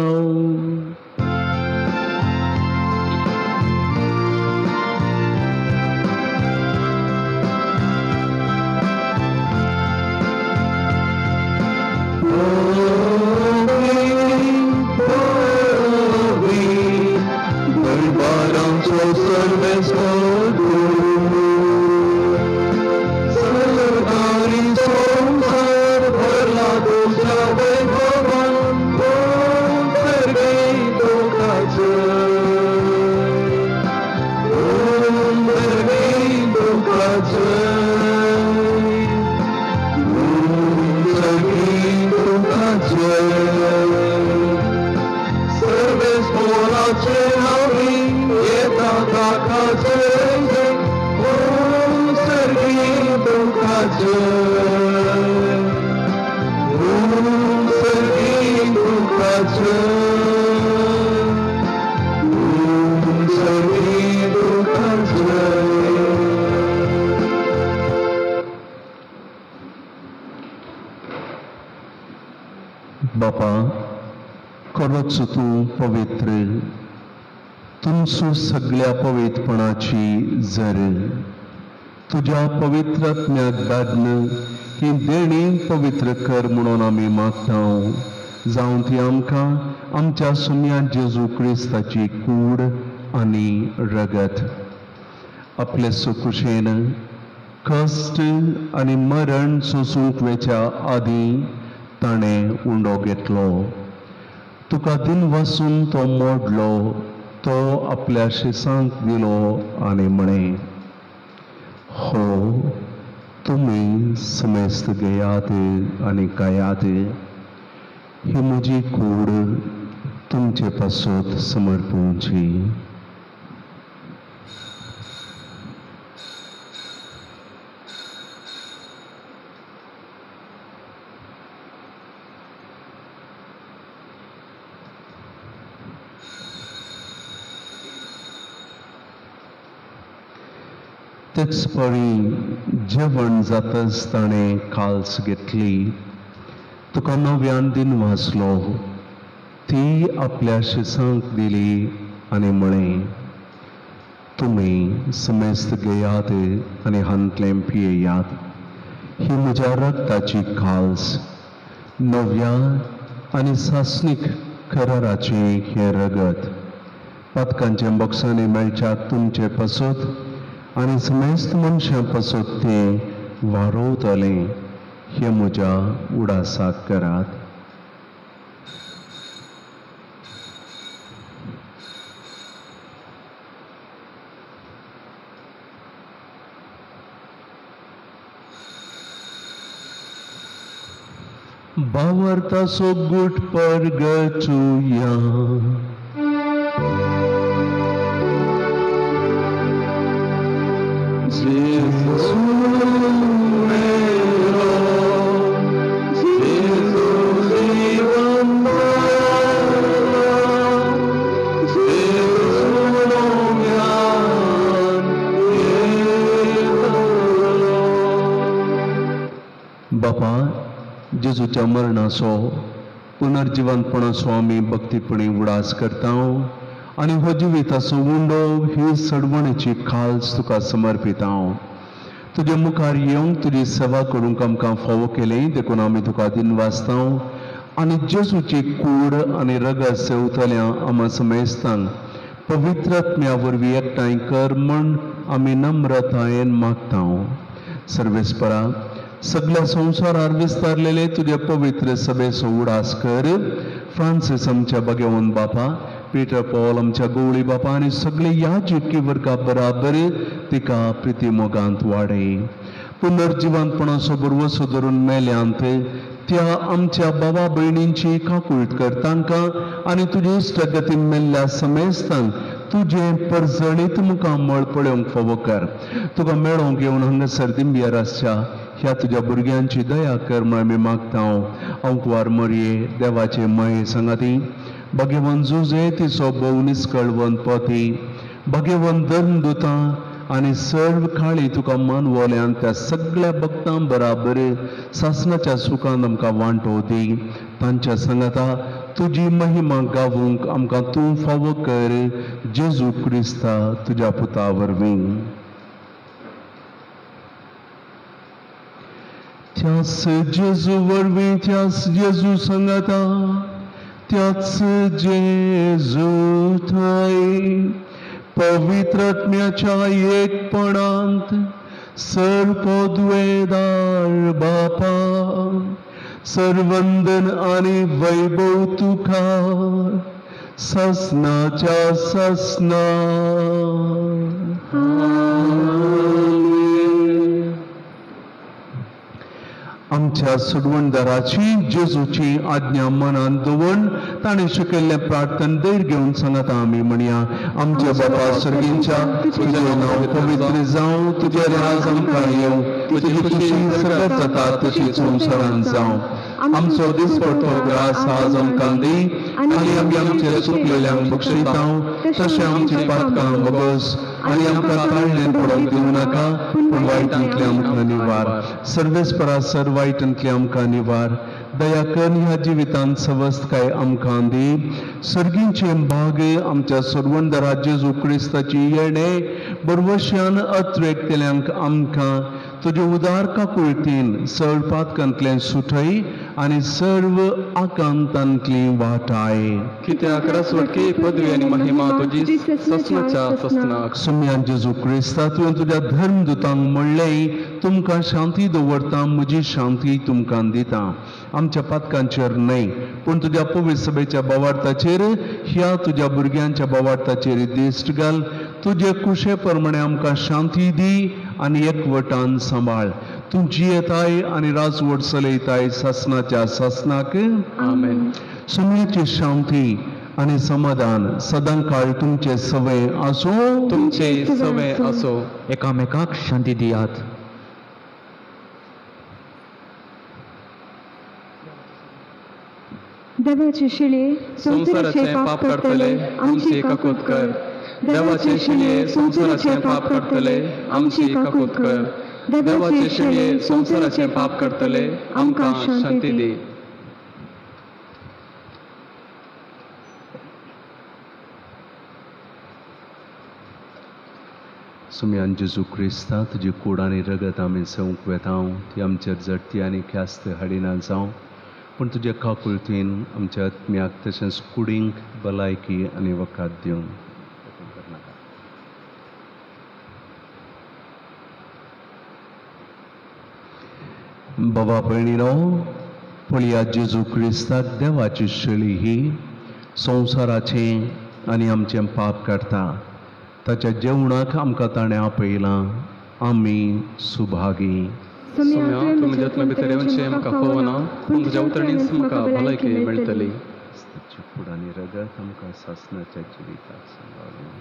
बापा खरोच तूं पवित्र तुमचो सगळ्या पवित्रपणाची झर तुज्या पवित्रात्म्याक धाडन ही देणी पवित्र कर म्हणून आमी मागता जावं ती आमकां आमच्या सुम्या जेजू क्रिस्ताची कूड आनी रगत आपले सुकुशेन कश्ट आनी मरण सोसूंक वेच्या आदी ताणें उंडो घेतलो तुका दिन वसून तो मोडलो तो आपल्या शिसांक दिलो आनी म्हणे, हो तुम्ही समेस्त घेयात आनी खायात, ही म्हजी कूड तुमचे पासत समर्पूंची. तेच परी जेवण जाताच ताणें काल्स घेतली. तुका नव्यान दिन वाचलो, ती आपल्या शिसांक दिली आनी म्हणे, तुम्ही समेस्त घेयात आनी हांतलें पियेयात, ही म्हज्या रक्ताची काल्स, नव्या आनी सासणीक कराराचें हें रगत. पातकांच्या बॉक्सांनी मेळच्याक तुमचे पासत आनी समेस्त मनशां पासत तें वारोवतलें, हें म्हज्या उडासाक करात. बावर्ताचो गुट परगचुया. बापा, जेजूच्या मरणाचो पुनर्जिवनपणाचो आमी भक्तीपणी उडास करता आनी हो जिविताचो उंडो ही सडवणेची खाल्स तुका समर्पिता. तुजे मुखार येवंक तुजी सेवा करूंक आमकां फावो केलें देखून आमी तुका दिन वाचता आनी जेजूची कूड आनी रगत सेवतल्या आमा समेस्तांक पवित्र आत्म्या वरवीं एकठांय कर म्हण आमी नम्रतायेन मागता. सर्वेस्परा, सगळ्या संवसारार विस्तारलेले तुझे पवित्र सभेचो उडास कर. फ्रांसीस आमच्या भगवंत बापा, पीटर पॉल आमच्या गवळी बापा आनी सगळे याजकी वर्गा बराबर तिका प्रितीमोगांत वाडय. पुनर्जिवनपणाचो बरवसो धरून मेल्यांत त्या आमच्या बाबा भयणींची काकुळट कर तांकां आनी तुजे इश्टगतीन मेल्ल्या समेस्तांक तुजें परजळीत मुखां मळ पळोवंक फावो कर. तुका मेळोंक घेवन हांगासर दिंबियरासच्या ह्या तुज्या भुरग्यांची दया कर म्हण आमी मागता. अंकवार मरये, देवाचे मये संगाती, भगवंत जुजे तिचो भोव निस्कळवंत पती, भगवंत धर्मदुतां आनी सर्व काळी तुका मानवोल्यान त्या सगळ्या भक्तां बराबर सासणाच्या सुखांत आमकां वांटो दी. तांच्या संगता तुजी महिमा गावूंक आमकां तूं फावो कर. जेजू क्रिस्ता तुज्या पुता वरवीं. त्याच जेजू वरवीं, त्याच जेजू संगता, त्याच जेजू थंय पवित्र आत्म्याच्या एकपणांत सर्वोद्वेदार बापा, सर्वंदन आनी वैभव तुका ससनाच्या ससना. आमच्या सुडवणदाराची जेजूची आज्ञा मनान दवरून ताणें शिकयल्लें प्रार्थन दैर घेवन सांगता आमी म्हणया. आमच्या बापा सर्गींच्या, तुजें नांव पवित्र जावं, तुजें राज आमकां येवं, तुजी खुशी सगळ्यात जाता तशी संवसारांत जावं. आमचो दिसपडटो ग्रास आज आमकां दी आनी आमी आमचे चुकलेल्यांक बक्षयता तशें आमची पातकां वगोस आनी आमकां ताळ्ळें पडोवंक दिवं नाका, पूण वायटांतले आमकां निवार. सर्वेस्परा सर वायटांतले आमकां निवार. दया कर ह्या जिवितांत सवस्तकाय आमकां दी. सर्गींचे भाग आमच्या सर्वंदरा जेजू क्रिस्ताची येणे बरवश्यान अत्वेकतेल्यांक आमकां तुझे उदार काकुळतीन सळपातकांतले सुटय आनी सर्व आकांतांतली वाटाय. कित्याक रसवटकी पदवी आनी महिमा तुजी ससनाच्या ससनाक. सुम्यान जेजू क्रिस्ता तुवें तुज्या धर्मदुतांक म्हणलें, तुमकां शांती दवरता, म्हजी शांती तुमकां दिता. आमच्या पातकांचेर न्हय पूण तुज्या पवित्र सभेच्या बोवार्थाचेर, ह्या तुज्या भुरग्यांच्या बोवार्थाचेर दिश्ट घाल. तुजे कुशे प्रमाणे आमकां शांती दी आनी एकवटान सांबाळ. तुमची येताय आनी राजवट चलयताय ससनाच्या ससनाक. आमेन. सुम्याची शांती आनी समाधान सदां काळ तुमचे सवय आसूं. तुमचे सवय असो. एकामेकाक शांती दियात. देवाचे शिळे संसाराचे पाप करतले आमची काकूत कर. देवाचे शिळे संसाराचे पाप करतले आमची काकूत कर. देवाचे शिळे संसाराचे पाप करतले आमकां शांती दी. सुम्यान जेजू क्रिस्ता तुजी कूड आनी रगत आमी सवंक वेतांव, ती आमचेर जडटी आनी ख्यास्त हाडिना जावं, पूण तुज्या काकुळतीन आमच्या आत्म्याक तशेंच कुडींक भलायकी आनी वखाद दिवन. बाबा भयणीनो, पळया जेजू क्रिस्ताक देवाची शळी ही संवसाराचें आनी आमचें पाप काडटा. ताच्या जेवणाक आमकां ताणें आपयलां. आमी सुभागी. सुम्या तूं म्हज्या आत्म्या भितर येवनशें म्हाका फोवना, पूण तुज्या उतरणीच म्हाका भलायकी मेळटली. तुजी कूड आनी रगत आमकां सासणाच्या जिविताक सांबाळून.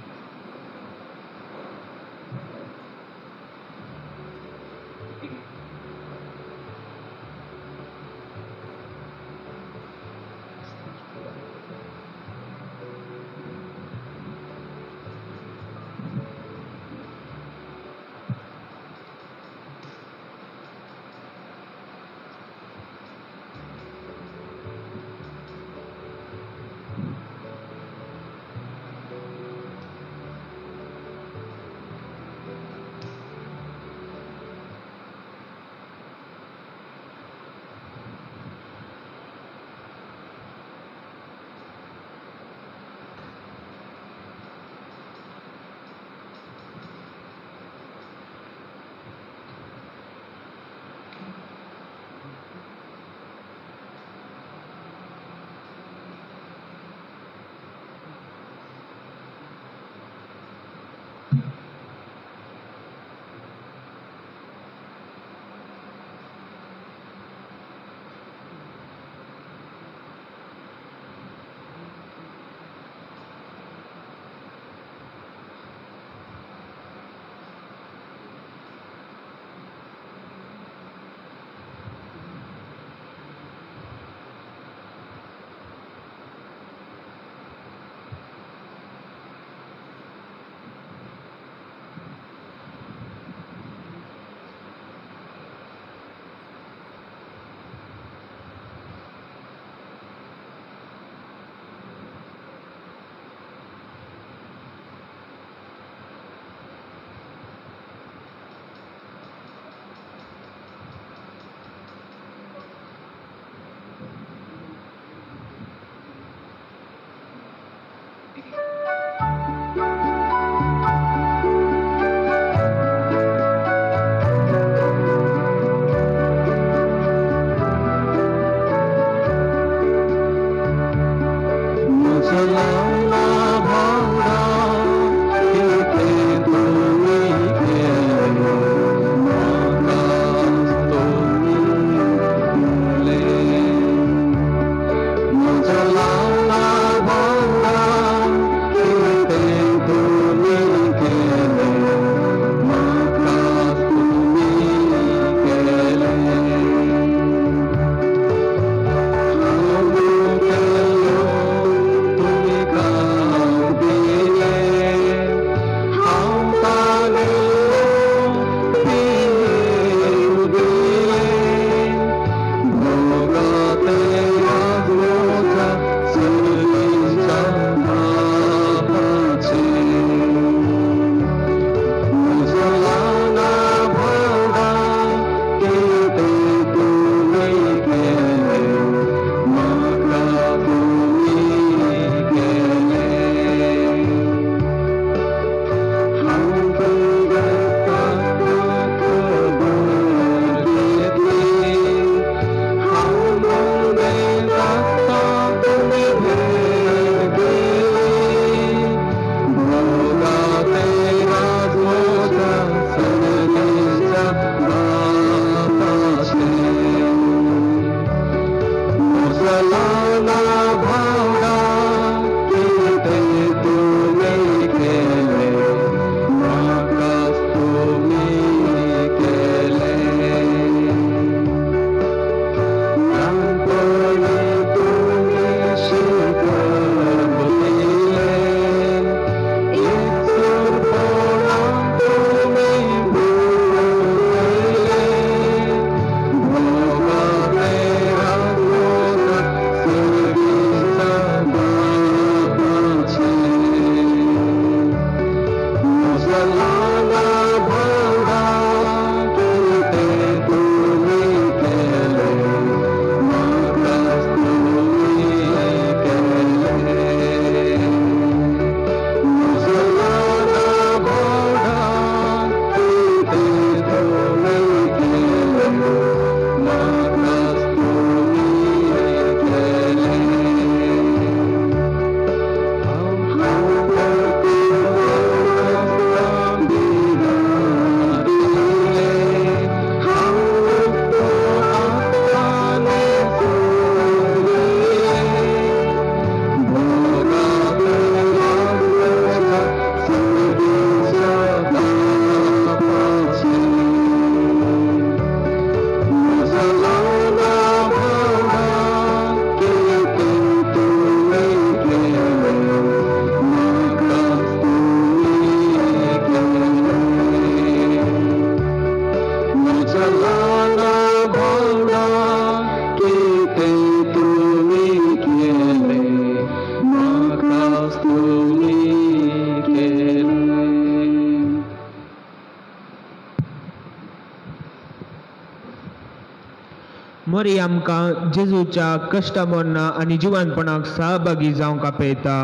मोरी आमकां जेजूच्या कश्टा मरना आनी जिवनपणाक सहभागी जावंक आपयता.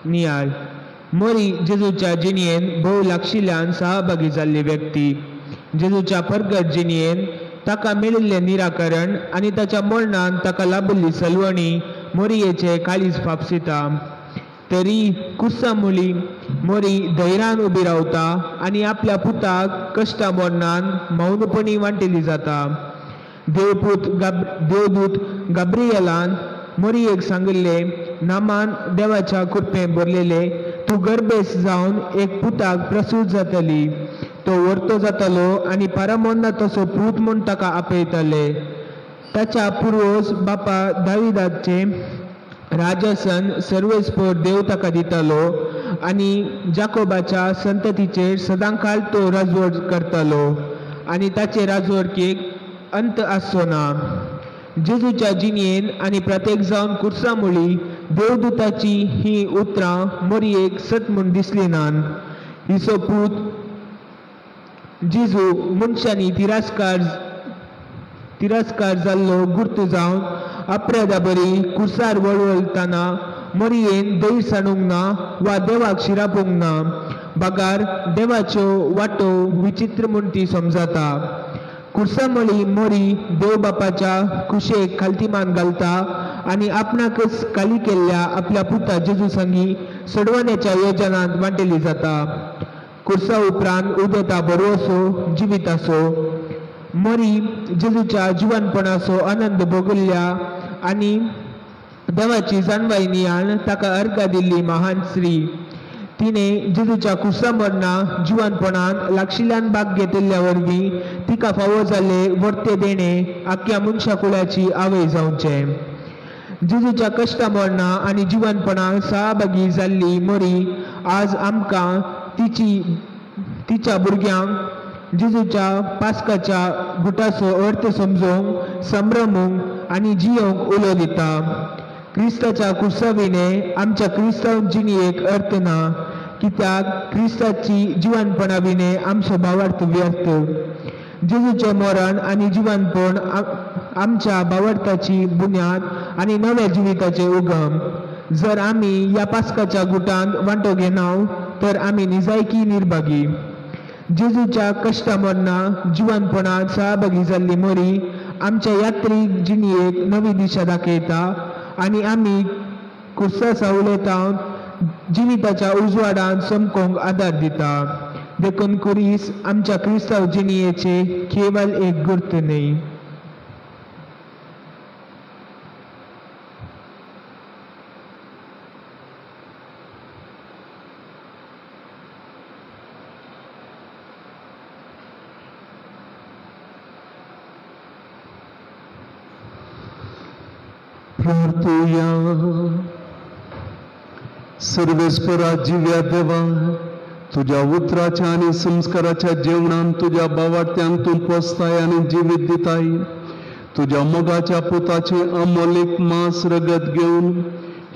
नियाळ मोरी जेजूच्या जिणयेन भोव लागशिल्ल्यान सहभागी जाल्ली व्यक्ती. जेजूच्या परगट जिणयेन ताका मेळिल्लें निराकरण आनी ताच्या मरणान ताका लाबिल्ली सलवणी मोरयेचे काळीज फापसिता. तरी कुर्सा मुली मोरी धैर्यान उबी रावता आनी आपल्या पुताक कश्टा मरणान मौनपणी वांटिली जाता. देवदूत गाब्रियलान मोरयेक सांगिल्ले नामान देवाच्या कृपेन भरलेले तूं गर्भेस जावन एक पुताक प्रसूत जातली. तो वर्तो जातलो आनी पारामोन्ना तसो पूत म्हूण ताका आपयतले. ताच्या पुर्वज बापा दाविदाचे राजासन सर्वेस्पर देव ताका दितलो आनी जाकोबाच्या संततीचेर सदांकाळ तो राजवट करतलो आनी ताचे राजवटकेक अंत आसचो ना. जेजूच्या जिणयेन आनी प्रत्येक जावन कुर्सा मुळी देवदूताची ही उतरां मोरयेक सत म्हूण दिसली नान. हिचो पूत जेजू मनशांनी तिरस्कार जाल्लो गुर्त जावन अप्रदाबरी कुर्सार वळवळताना मोरयेन दैर सांडूंक ना वा देवाक शिरापूंक ना. बागार देवाच्यो वाटो विचित्र म्हूण ती समजता. कुर्सामळी मोरी देव बापाच्या कुशेक खालतीमान घालता आनी आपणाकच काली केल्ल्या आपल्या पुता जेजू संगी सोडवण्याच्या योजनांत वांटेली जाता. कुर्सा उपरांत उदेता बरो असो जिवीत असो मोरी जेजूच्या जिवनपणाचो आनंद भोगल्या आनी देवाची जाणवाई नियाळ ताका अर्घा दिल्ली महान स्त्री. तिने जेजूच्या कुर्सा मरना जिवनपणान लागशिल्ल्यान भाग घेतिल्ल्या वरवीं तिका फावो जाल्ले वर्ते देणे आख्या मनशाकुळाची आवय जावचे. जेजूच्या कश्टा मरना आनी जिवनपणाक सहभागी जाल्ली मोरी आज आमकां तिच्या भुरग्यांक जेजूच्या पास्काच्या गुटाचो अर्थ समजूंक संभ्रमूंक आनी जियोंक उलो दिता. क्रिस्ताच्या कुर्साविणे आमच्या क्रिस्तांव जिणयेक अर्थ ना कित्याक क्रिस्ताची जिवनपणाविणे आमचो भावार्थ व्यर्थ. जेजूचे मरण आनी जिवनपण आमच्या भावार्थाची बुन्याद आनी नव्या जिविताचे उगम. जर आमी ह्या पास्काच्या गुटांत वांटो घेना तर आमी निजायकी निर्भागी. जेजूच्या कश्टा मरना जिवनपणात सहभागी जाल्ली मोरी आमच्या यात्रीक जिणयेक नवी दिशा दाखयता आनी आमी कुर्सा सावळेतावन जिविताच्या उजवाडांत चमकोंक आदार दिता. देखून कुरीस आमच्या क्रिस्तांव जिणयेचे केवळ एक गुर्त न्ही. प्रार्थूया. सर्वेस्परा जिव्या देवा, तुझ्या उतराच्या आणि संस्काराच्या जेवणान तुझ्या भावार्थ्यांक तूं पोसताय आणि जिवीत दिताय. तुझ्या मोगाच्या पुताचे अमोलीक मांस रगत घेवन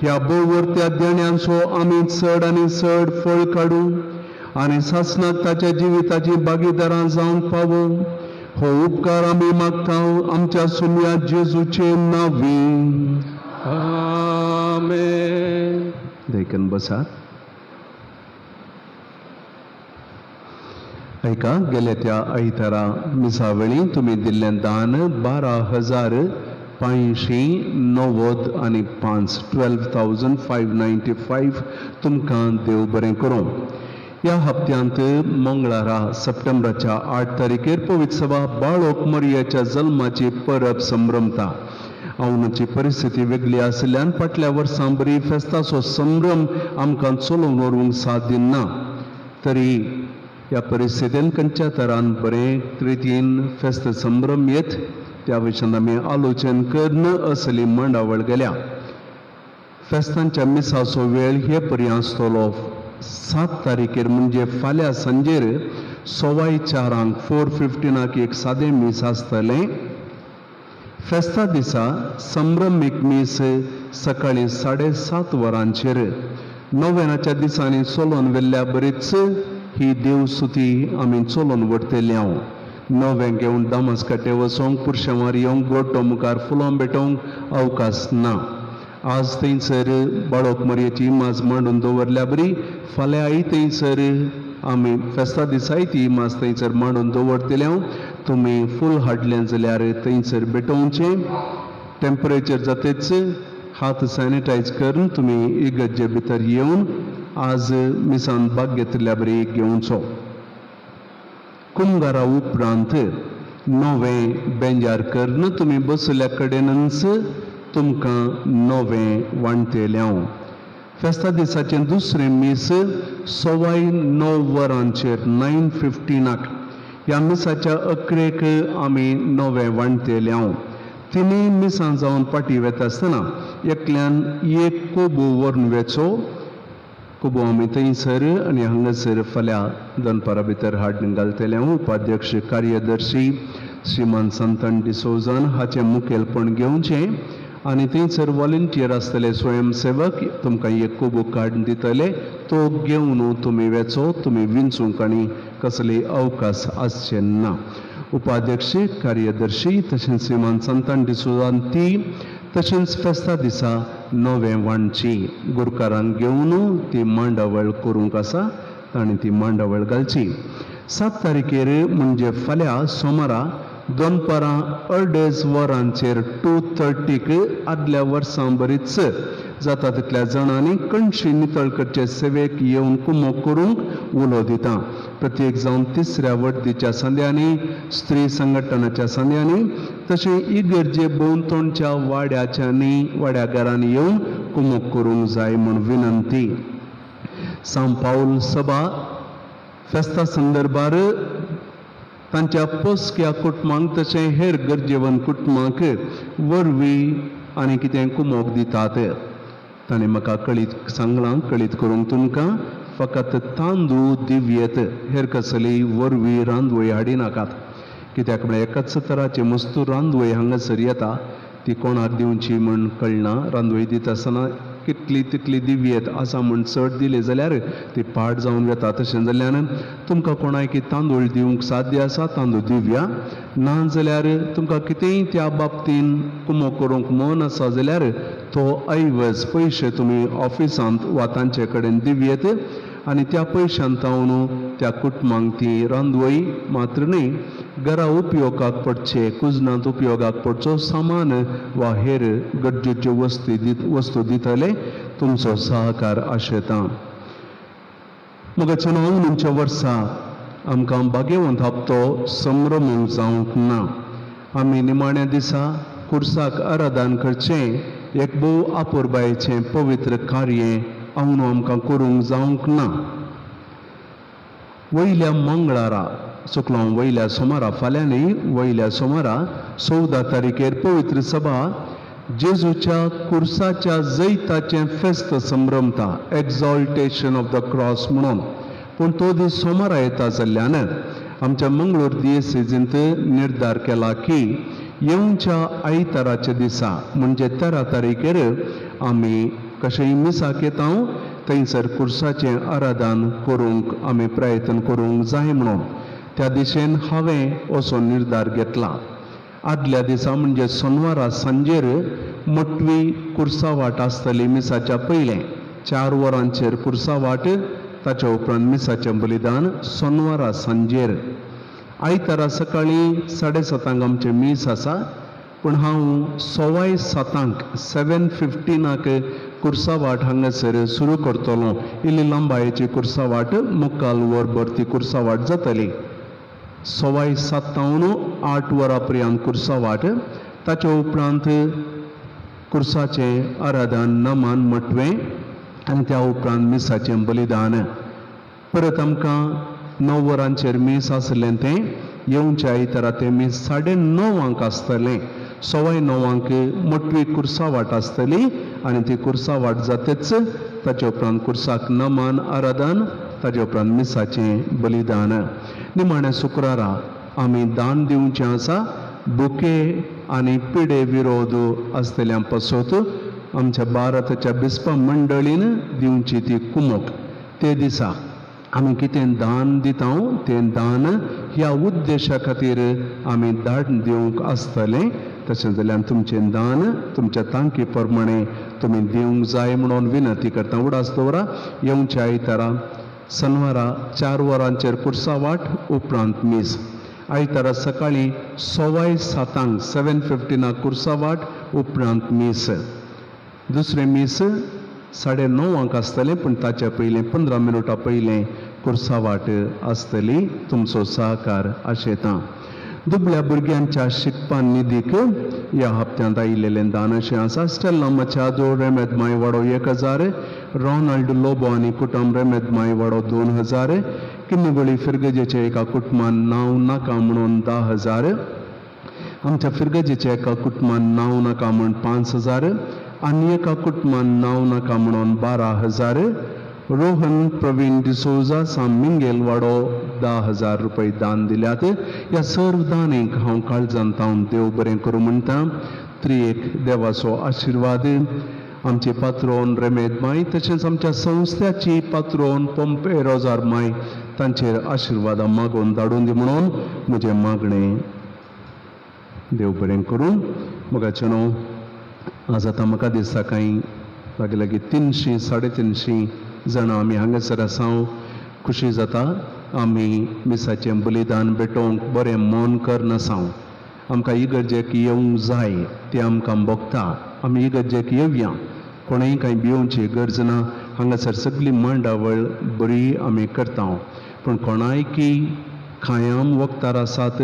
ह्या भोववर्त्या देण्यांचो आमी चड आनी चड फळ काडू आनी सासणाक ताच्या जिविताची भागीदारां जावंक पावो. हो उपकार आमी मागतां आमच्या सुम्या जेजूचे नांवी. आमेन. देखून बसात. ऐका, गेल्या त्या आयतारा मिसावेळी तुम्ही दिल्लें दान 12,590 12,595 तुमकां देव बरें करूं. ह्या हप्त्यांत मंगळारा सप्टेंबराच्या 8 तारखेर पवित्र सभा बाळोक मरियाच्या जल्माची परब संभ्रमता. आवनाची परिस्थिती वेगळी आसल्यान फाटल्या वर्सां बरी फेस्ताचो संभ्रम आमकां चलोवन व्हरूंक साथ दिना. तरी ह्या परिस्थितीन खंयच्या तरान बरे रितीन फेस्त संभ्रम येत त्या विशयान आमी आलोचन करून असली मंडावळ गेल्या. फेस्तांच्या मिसाचो वेळ हे पर्यंत आसतलो. 7 तारखेर म्हणजे फाल्यां सांजेर 4:15 4:15 एक सादें मीस आसतलें. फेस्ता दिसा संभ्रमीक मीस सकाळी 7:30 वरांचेर. नोवेनाच्या दिसांनी चलोवन वेल्ल्या बरीच ही देवस्तुती आमी चलोवन व्हरतली. नवें घेवन दामस्काटे वचोंक पुरशेवार येवंक गोठो मुखार फुलां भेटोवंक अवकाश ना. आज थंयसर बाळोक मरयेची इमाज मांडून दवरल्या बरी, फाल्यांय थंयसर आमी फेस्ता दिसाय ती इमाज थंयसर मांडून दवरतल्या. तुमी फूल हाडलें जाल्यार थंयसर भेटोवचें. टेम्परेचर जातेच हात सॅनिटायज करून तुमी इगर्जे भितर येवन आज मिसान भाग घेतल्या बरी घेवचो. कुमगारा उपरांत नवें बेंजार करून तुमी बसल्या कडेनच तुमकां नवें वांटेल्याव. फेस्ता दिसाचें दुसरें मीस 9:15 वरांचेर 9:15 ह्या मिसाच्या अकरेक आमी नवें वांटेल्याव. तिनूय मिसां जावन फाटीं वेता आसतना एकल्यान एक कोबू व्हरून वेचो. कोबू आमी थंयसर आनी हांगासर फाल्यां दनपारा भितर हाडून घालतले. उपाध्यक्ष कार्यदर्शी श्रीमान संतन डिसोजान हाचें मुखेलपण घेवचें आनी थंयसर वॉलंटियर आसतले स्वयंसेवक तुमकां एक कोबू काडून दितले. तो घेवन तुमी वेचो. तुमी विंचूंक आनी कसले अवकाश आसचे ना. उपाध्यक्ष कार्यदर्शी तशेंच श्रीमान संतन डिसोजान ती तशेंच फेस्ता दिसा नवें वांडची गुरकारांक घेवन ती मांडावळ करूंक आसा. तांणी ती मांडावळ घालची. 7 तारखेर म्हणजे फाल्यां सोमारा दनपारां 2:30 वरांचेर 2:30 आदल्या वर्सां बरीच जाता तितल्या जाणांनी कणशी नितळ करचे सेवेक येवन कुमक करूंक उलो दिता. प्रत्येक जावन तिसऱ्या वट्टीच्या संद्यांनी, स्त्री संघटनाच्या संद्यांनी तशें इगर्जे भोंवतणच्या वाड्याघरांनी येवन कुमक करूंक जाय म्हूण विनंती. सांव पाऊल सभा फेस्ता संदर्भार तांच्या पोसक्या कुटुंबांक तशें हेर गरजेवंत कुटुंबांक वरवीं आनी कितें कुमोक दितात. ताणें म्हाका सांगलां कळीत करूंक तुमकां फकत तांदूळ दिव्येत, हेर कसली वरवीं रांदवय हाडिनाकात. कित्याक म्हळ्यार एकाच तराची मस्तूर रांदवय हांगासर येता ती कोणाक दिवची म्हण कळना. रांदवय दिता आसतना कितली तितली दिव्येत आसा म्हण चड दिले जाल्यार ती पाड जावन वता. तशें जाल्यार तुमकां कोणाक तांदूळ दिवंक साध्य आसा, तांदूळ दिवया. ना जाल्यार तुमकां कितेंय त्या बाबतीन कुमो करूंक मन आसा जाल्यार तो ऐवज पयशे तुमी ऑफिसांत वा तांचे कडेन दिव्येत आनी त्या पयशांत तावन त्या कुटुंबांक ती रांदवय मात्र न्ही घरा उपयोगाक पडचे, कुजनांत उपयोगाक पडचो सामान वा हेर गरजेच्यो वस्तू दितले. तुमचो सहकार आशेता. मोगाचें नवच्या वर्सा आमकां भाग्यवंत हप्तो संभ्रमूंक जावंक ना. आमी निमाण्या दिसा कुर्साक आराधन करचें एक भोव आपुरबायेचें पवित्र कार्य अंगणू आमकां करूंक जावंक ना. वयल्या मंगळारा चुकलो वयल्या सोमारा फाल्यां न्ही वयल्या सोमारा 14 तारखेर पवित्र सभा जेजूच्या कुर्साच्या जैताचें फेस्त संभ्रमता, एक्झॉल्टेशन ऑफ द क्रॉस म्हणून. पूण तो दीस सोमारा येता जाल्ल्यान आमच्या मंगळूर दियेसेजींत निर्धार केला की येवच्या आयताराच्या दिसा म्हणजे 13 तारखेर आमी कशेंय मिसाक येता थंयसर कुर्साचें आराधन करूंक आमी प्रयत्न करूंक जाय म्हणून. त्या दिशेन हांवें असो निर्धार घेतला. आदल्या दिसा म्हणजे सोनवारा सांजेर मोटवी कुर्सावाट आसतली मिसाच्या पयलें 4 वरांचेर कुर्सावाट. ताच्या उपरांत मिसाचें बलिदान सोनवारा सांजेर. आयतारा सकाळीं 7:30 आमचें मीस आसा. पूण हांव 7:15 7:15 कुर्सावाट हांगासर सुरू करतलो. इल्ली लांबायेची कुर्सावाट मुक्काल वरभर ती कुर्सावाट जातली. 7:15 8 वरां पर्यंत कुर्सावाट. ताच्या उपरांत कुर्साचें आराधन नमन मटवें आनी त्या उपरांत मिसाचें बलिदान. परत आमकां 9 वरांचेर मीस आसलें तें येवच्या आयतारा तें मीस 9:30 आसतलें. 9:15 मोटवी कुर्सावाट आसतली आनी ती कुर्सावाट जातेच ताचे उपरांत कुर्साक नमन आराधन, ताचे उपरांत मिसाचें बलिदान. निमाण्या शुक्रारा आमी दान दिवचें आसा. बुके आनी पिडे विरोध आसतल्यां पासत आमच्या भारताच्या बिस्पा मंडळीन दिवची ती कुमक. ते दिसा आमी कितें दान दिता तें दान ह्या उद्देशा खातीर आमी धाड दिवंक आसतलें तशें जाल्यार तुमचें दान तुमच्या तांकी प्रमाणे तुमी दिवंक जाय म्हणून विनंती करता. उडास दवरा. येवच्या आयतारा शेनवारा 4 वरांचेर कुर्सावाट उपरांत मीस. आयतारा सकाळीं 7:15 7:15 कुर्सावाट उपरांत मीस. दुसरें मीस 9:30 आसतलें पूण ताच्या पयलें 15 मिनटां पयलें कुर्सावाट आसतली. तुमचो सहकार आशेतां. दुबळ्या भुरग्यांच्या शिकपा निधीक ह्या हप्त्यांत आयिल्लें दान अशें आसा. स्टेला मचादो रेमेद मायवाडो 1000, रोनाल्ड लोबो आनी कुटुंब रेमेद मायवाडो 2000, किन्नगोळी फिरगजेच्या एका कुटुंबान नांव नाका म्हणून 10,000, आमच्या फिरगजेच्या एका कुटुंबान नांव नाका म्हणून 5,000 आनी एका कुटुंबान नांव नाका म्हणून 12,000. रोहन प्रवीण डिसोजा सामिंगेल वाडो 10,000 रुपये दान दिल्यात. ह्या सर्व दानीक हांव काळजांत तावन देव बरें करूं म्हणटा. त्रियेक देवाचो आशिर्वाद आमची पात्रोन रेमेद माय तशेंच आमच्या संस्थाची पात्रोन पंपे रोजार माय तांचेर आशिर्वादा मागून धाडून दी म्हणून म्हजें मागणें. देव बरें करूं. मोगाचे न्हू आज आतां म्हाका दिसता कांय लागीं 300-350 जाणां आमी हांगासर आसा. खुशी जाता. आमी मिसाचें बलिदान भेटोवंक बरें मन करनासा. आमकां इगर्जेक येवंक जाय तें आमकां भोगता. आमी इगर्जेक येवया. कोणेंय कांय भिवची गरज ना. हांगासर सगळी मांडावळ बरी आमी करता. पूण कोणायकी खायाम वखदार आसात,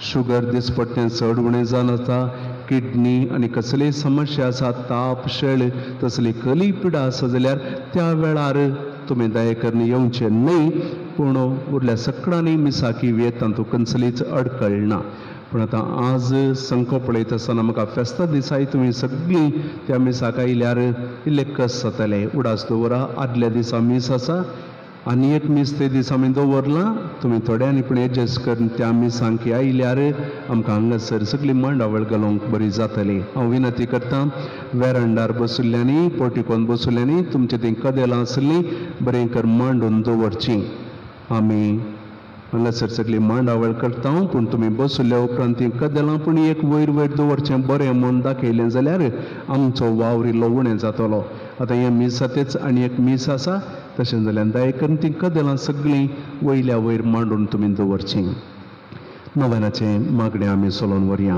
शुगर दिसपट्टें चड उणें जावन आसा, किडनी आनी कसलीय समस्या आसा, ताप शेळ तसली खली पिडा आसा जाल्यार त्या वेळार तुमी दया करून येवचें न्हय. पूण उरल्या सगळ्यांनी मिसाकी येत तातूंत कसलीच अडखळ ना. पूण आतां आज संको पळयत आसतना म्हाका फेस्ता दिसाय तुमी सगळीं त्या मिसाक आयल्यार इल्लें कस जातलें. उडास दवरा. आदल्या दिसा मीस आसा आनी एक मीस ते दीस आमी दवरलां. तुमी थोड्यांनी पूण एडजस्ट करून त्या मिसांक आयल्यार आमकां हांगासर सगळी मांडावळ घालूंक बरी जातली. हांव विनंती करतां वेरांडार बशिल्ल्यांनी पोर्टिकोन बशिल्ल्यांनी तुमचें तीं कदेलां आसलीं बरें कर मांडून दवरचीं. आमी हांगासर सगळी मांडावळ करता पूण तुमी बशिल्ल्या उपरांत तीं कदेलां पूण एक वयर वयर दवरचें बरें मन दाखयलें जाल्यार आमचो वावर इल्लो उणें जातलो. आतां हें मीस तेच आनी एक मीस आसा. तशें जाल्यार दया करून तीं कदेलां सगळीं वयल्या वयर मांडून तुमी दवरचीं. नव्यानाचें मागणें आमी सोलोवन व्हरया.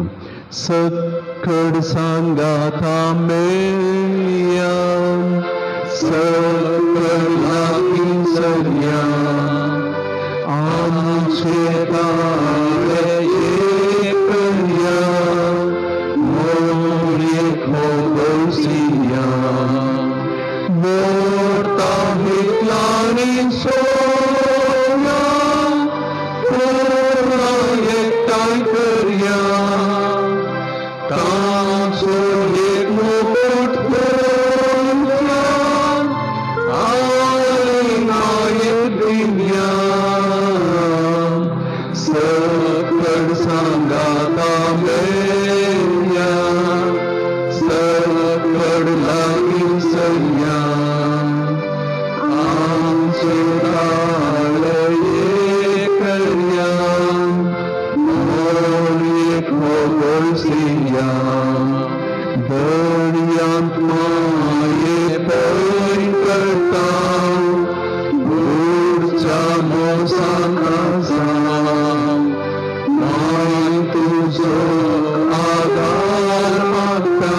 सकड सांगाता मेळया, सकड लागीं सरया, आमचे ताळे एक करया, मोरये खोबसिया, मोरता हितलानी सोया, पोरा एकठांय करया, तांचो एक मुकुट करूया, आनी नायक दिवया. सकड सांगाता मेळया, सकड लागीं सरया, आमचे ताळे एक करया, मोरये खोबसिया, दर्यांत माये पळय करता, दूरच्या मोसांत आसा, माय तुजो आदार मागता,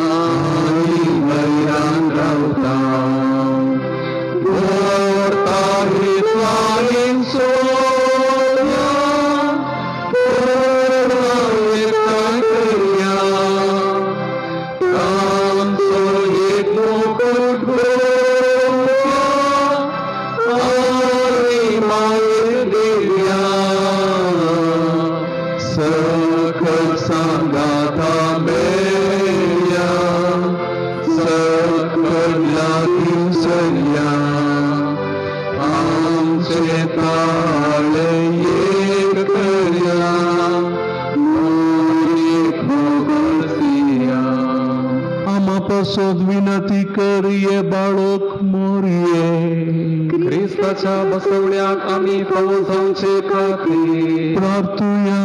आनी वैरान रावता. मोरता हितलानी सोया, पोरा एकठांय करया, तांचो एक मुकुट करूया, आनी मायेक दिवया. सकड सांगाता मेळया, सकड लागीं सरया, आमचे ताळे एक करया, मोरये खोबसिया. आमा पासून विनंती कर ये बाळक मोरये. ख्रिस्ताच्या बसवण्याक आम्ही पावून जावचे खातीर प्रार्थुया.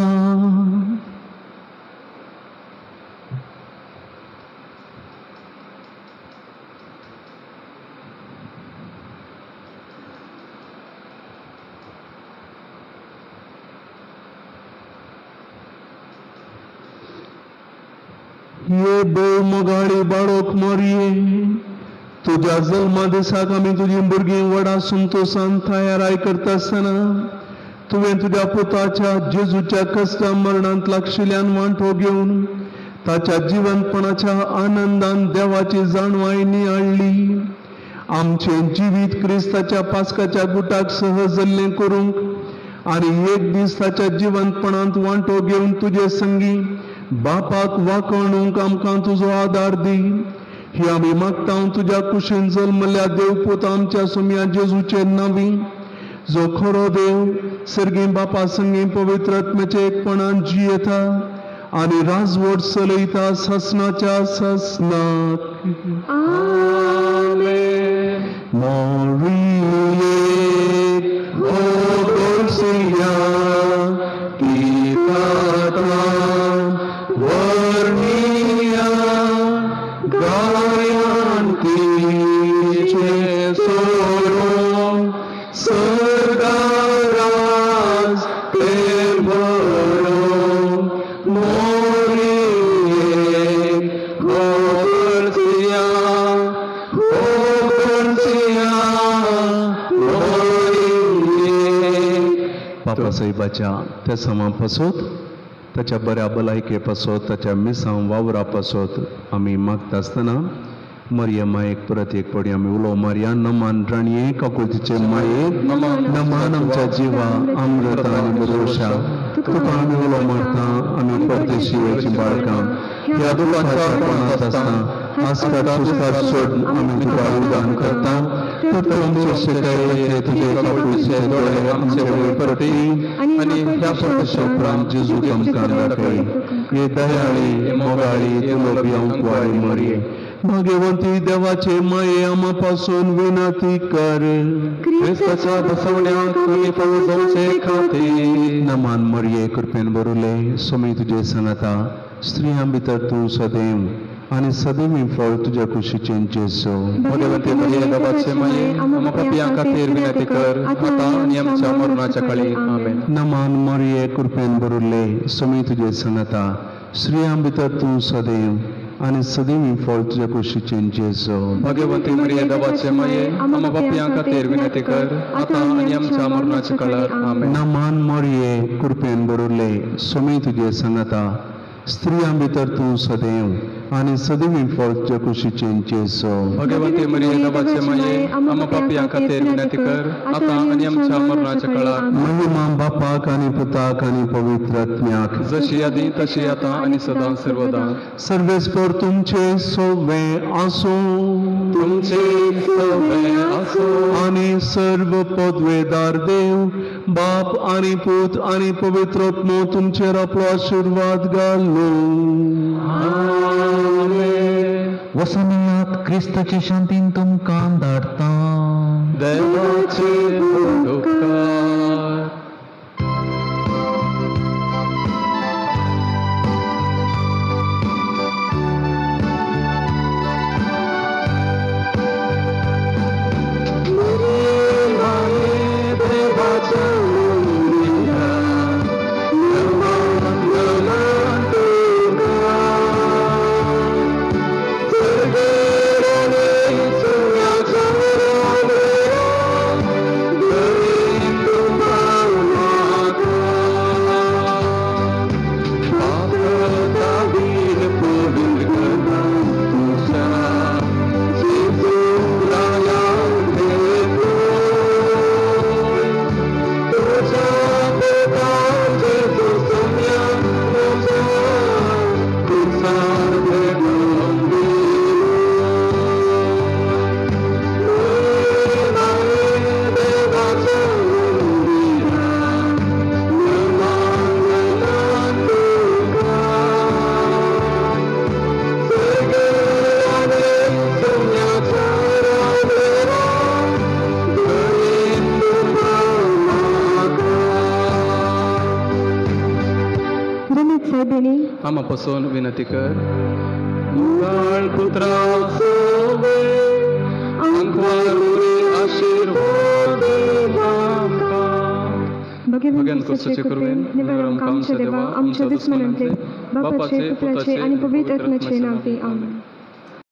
ये बोव मोगाळी बाळोक मोरये, तुझ्या जल्मा दिसाक आमी तुजी भुरगीं व्हडा संतोशान तयाराय करता आसतना तुवें तुज्या पुताच्या जेजूच्या कश्टा मरणांत लागशिल्ल्यान वांटो घेवन ताच्या जिवंतपणाच्या आनंदान देवाची जाणवाय नियाळली. आमचें जिवीत क्रिस्ताच्या पास्काच्या गुटाक सहजल्लें करूंक आनी एक दीस ताच्या जिवंतपणांत वांटो घेवन तुजे संगी बापाक वाकणूंक आमकां तुजो आदार दी. ही आमी मागता तुज्या कुशीन जल्मल्या देवपूत आमच्या सुम्या जेजूचे नांवी, जो खरो देव सर्गी बापा संगी पवित्र आत्म्याचे एकपणान जियेता आनी राजवट चलयता ससनाच्या ससनाक. Morie, o Dulcia, Itata, Varnia, Gaianti, Cesoro, Sargaras, Tebaro, Morie, o Dulcia, बापासाहेबाच्या त्या समा पासोत ताच्या बऱ्या भलायके पासोत ताच्या मिसां वावरा पासोत आमी मागता आसतना मरिया मायेक परत एक पडी आमी उलो मारया. नमान राणये काकुळतीचे माये, नमान आमच्या जिवा अमृता आनी बरोशा, तुका आमी उलो मारता आमी परदेशी वयची बाळकां ह्या दुखाच्या कोणात आसता आसकाट सुस्काट सोड आमी तुका उदान करता. तर आमचे शिकाये तुजे काकुळचे दोळे आमचे वयर परती आनी ह्या परदेशा उपरांत जेजू आमकां दाखय. हे दयाळी मोगाळी तुलोबी अंकुवाळी मरिये, भाग्यवंती देवाचे माये आमा पासून विनंती कर. ख्रिस्ताच्या बसवण्याक आमी पावून जावचे खातीर नमान मरिये कृपेन बरुले, सोमी तुजे सांगता स्त्रियां भितर तूं सदैव आनी सदैव फळ तुज्या कुशीचे जेजू. भगवंते मरिये देवाचे माये आम्हा पापियां खातीर विनंती कर, आता आनी आमच्या मरणाच्या काळी आमेन. नमान मरिये कृपेन बरुले, सोमी तुजे सांगता स्त्रियां भितर तूं सदैव आनी सदैव फळ तुज्या कुशीचे जेजू. भगवंते मरिये देवाचे माये आम्हा पापियां खातीर विनंती कर, आता आनी आमच्या मरणाच्या काळार आमेन. नमान मरिये कृपेन बरुले, सोमी तुजे सांगता स्त्रियां भितर तूं सदैव आनी सदैव फळ तुज्या कुशीचे जेजू. भगवंते मरिये देवाचे माये आम्हा पापियां खातीर विनंती कर, आता आनी आमच्या मरणाच्या काळार. महिमा बापाक आनी पुताक आनी पवित्र आत्म्याक, जशी आदी तशी आता आनी सदां सर्वदा. सर्वेस्पर तुमचे सोवे आसो, तुमचे सवे आसो आनी सर्व पदवेदार देव बाप आनी पूत आनी पवित्र आत्मो तुमचेर आपलो आशीर्वाद घालो. वसनियात क्रिस्ताची शांतीन तुमकां धाडटा. देवाचे उपकार. Sergei आमा पासून विनंती कर. मुगाळ पुत्राचो वेळ, अंकवार उरी आशीर्वाद आमकां. भगवान कुर्साचे कुरवेन निवड आमकां आमच्या देवा आमच्या दुश्मनांतले बापाचे पुत्राचे आणि पवित्र आत्म्याचे नावे आमेन.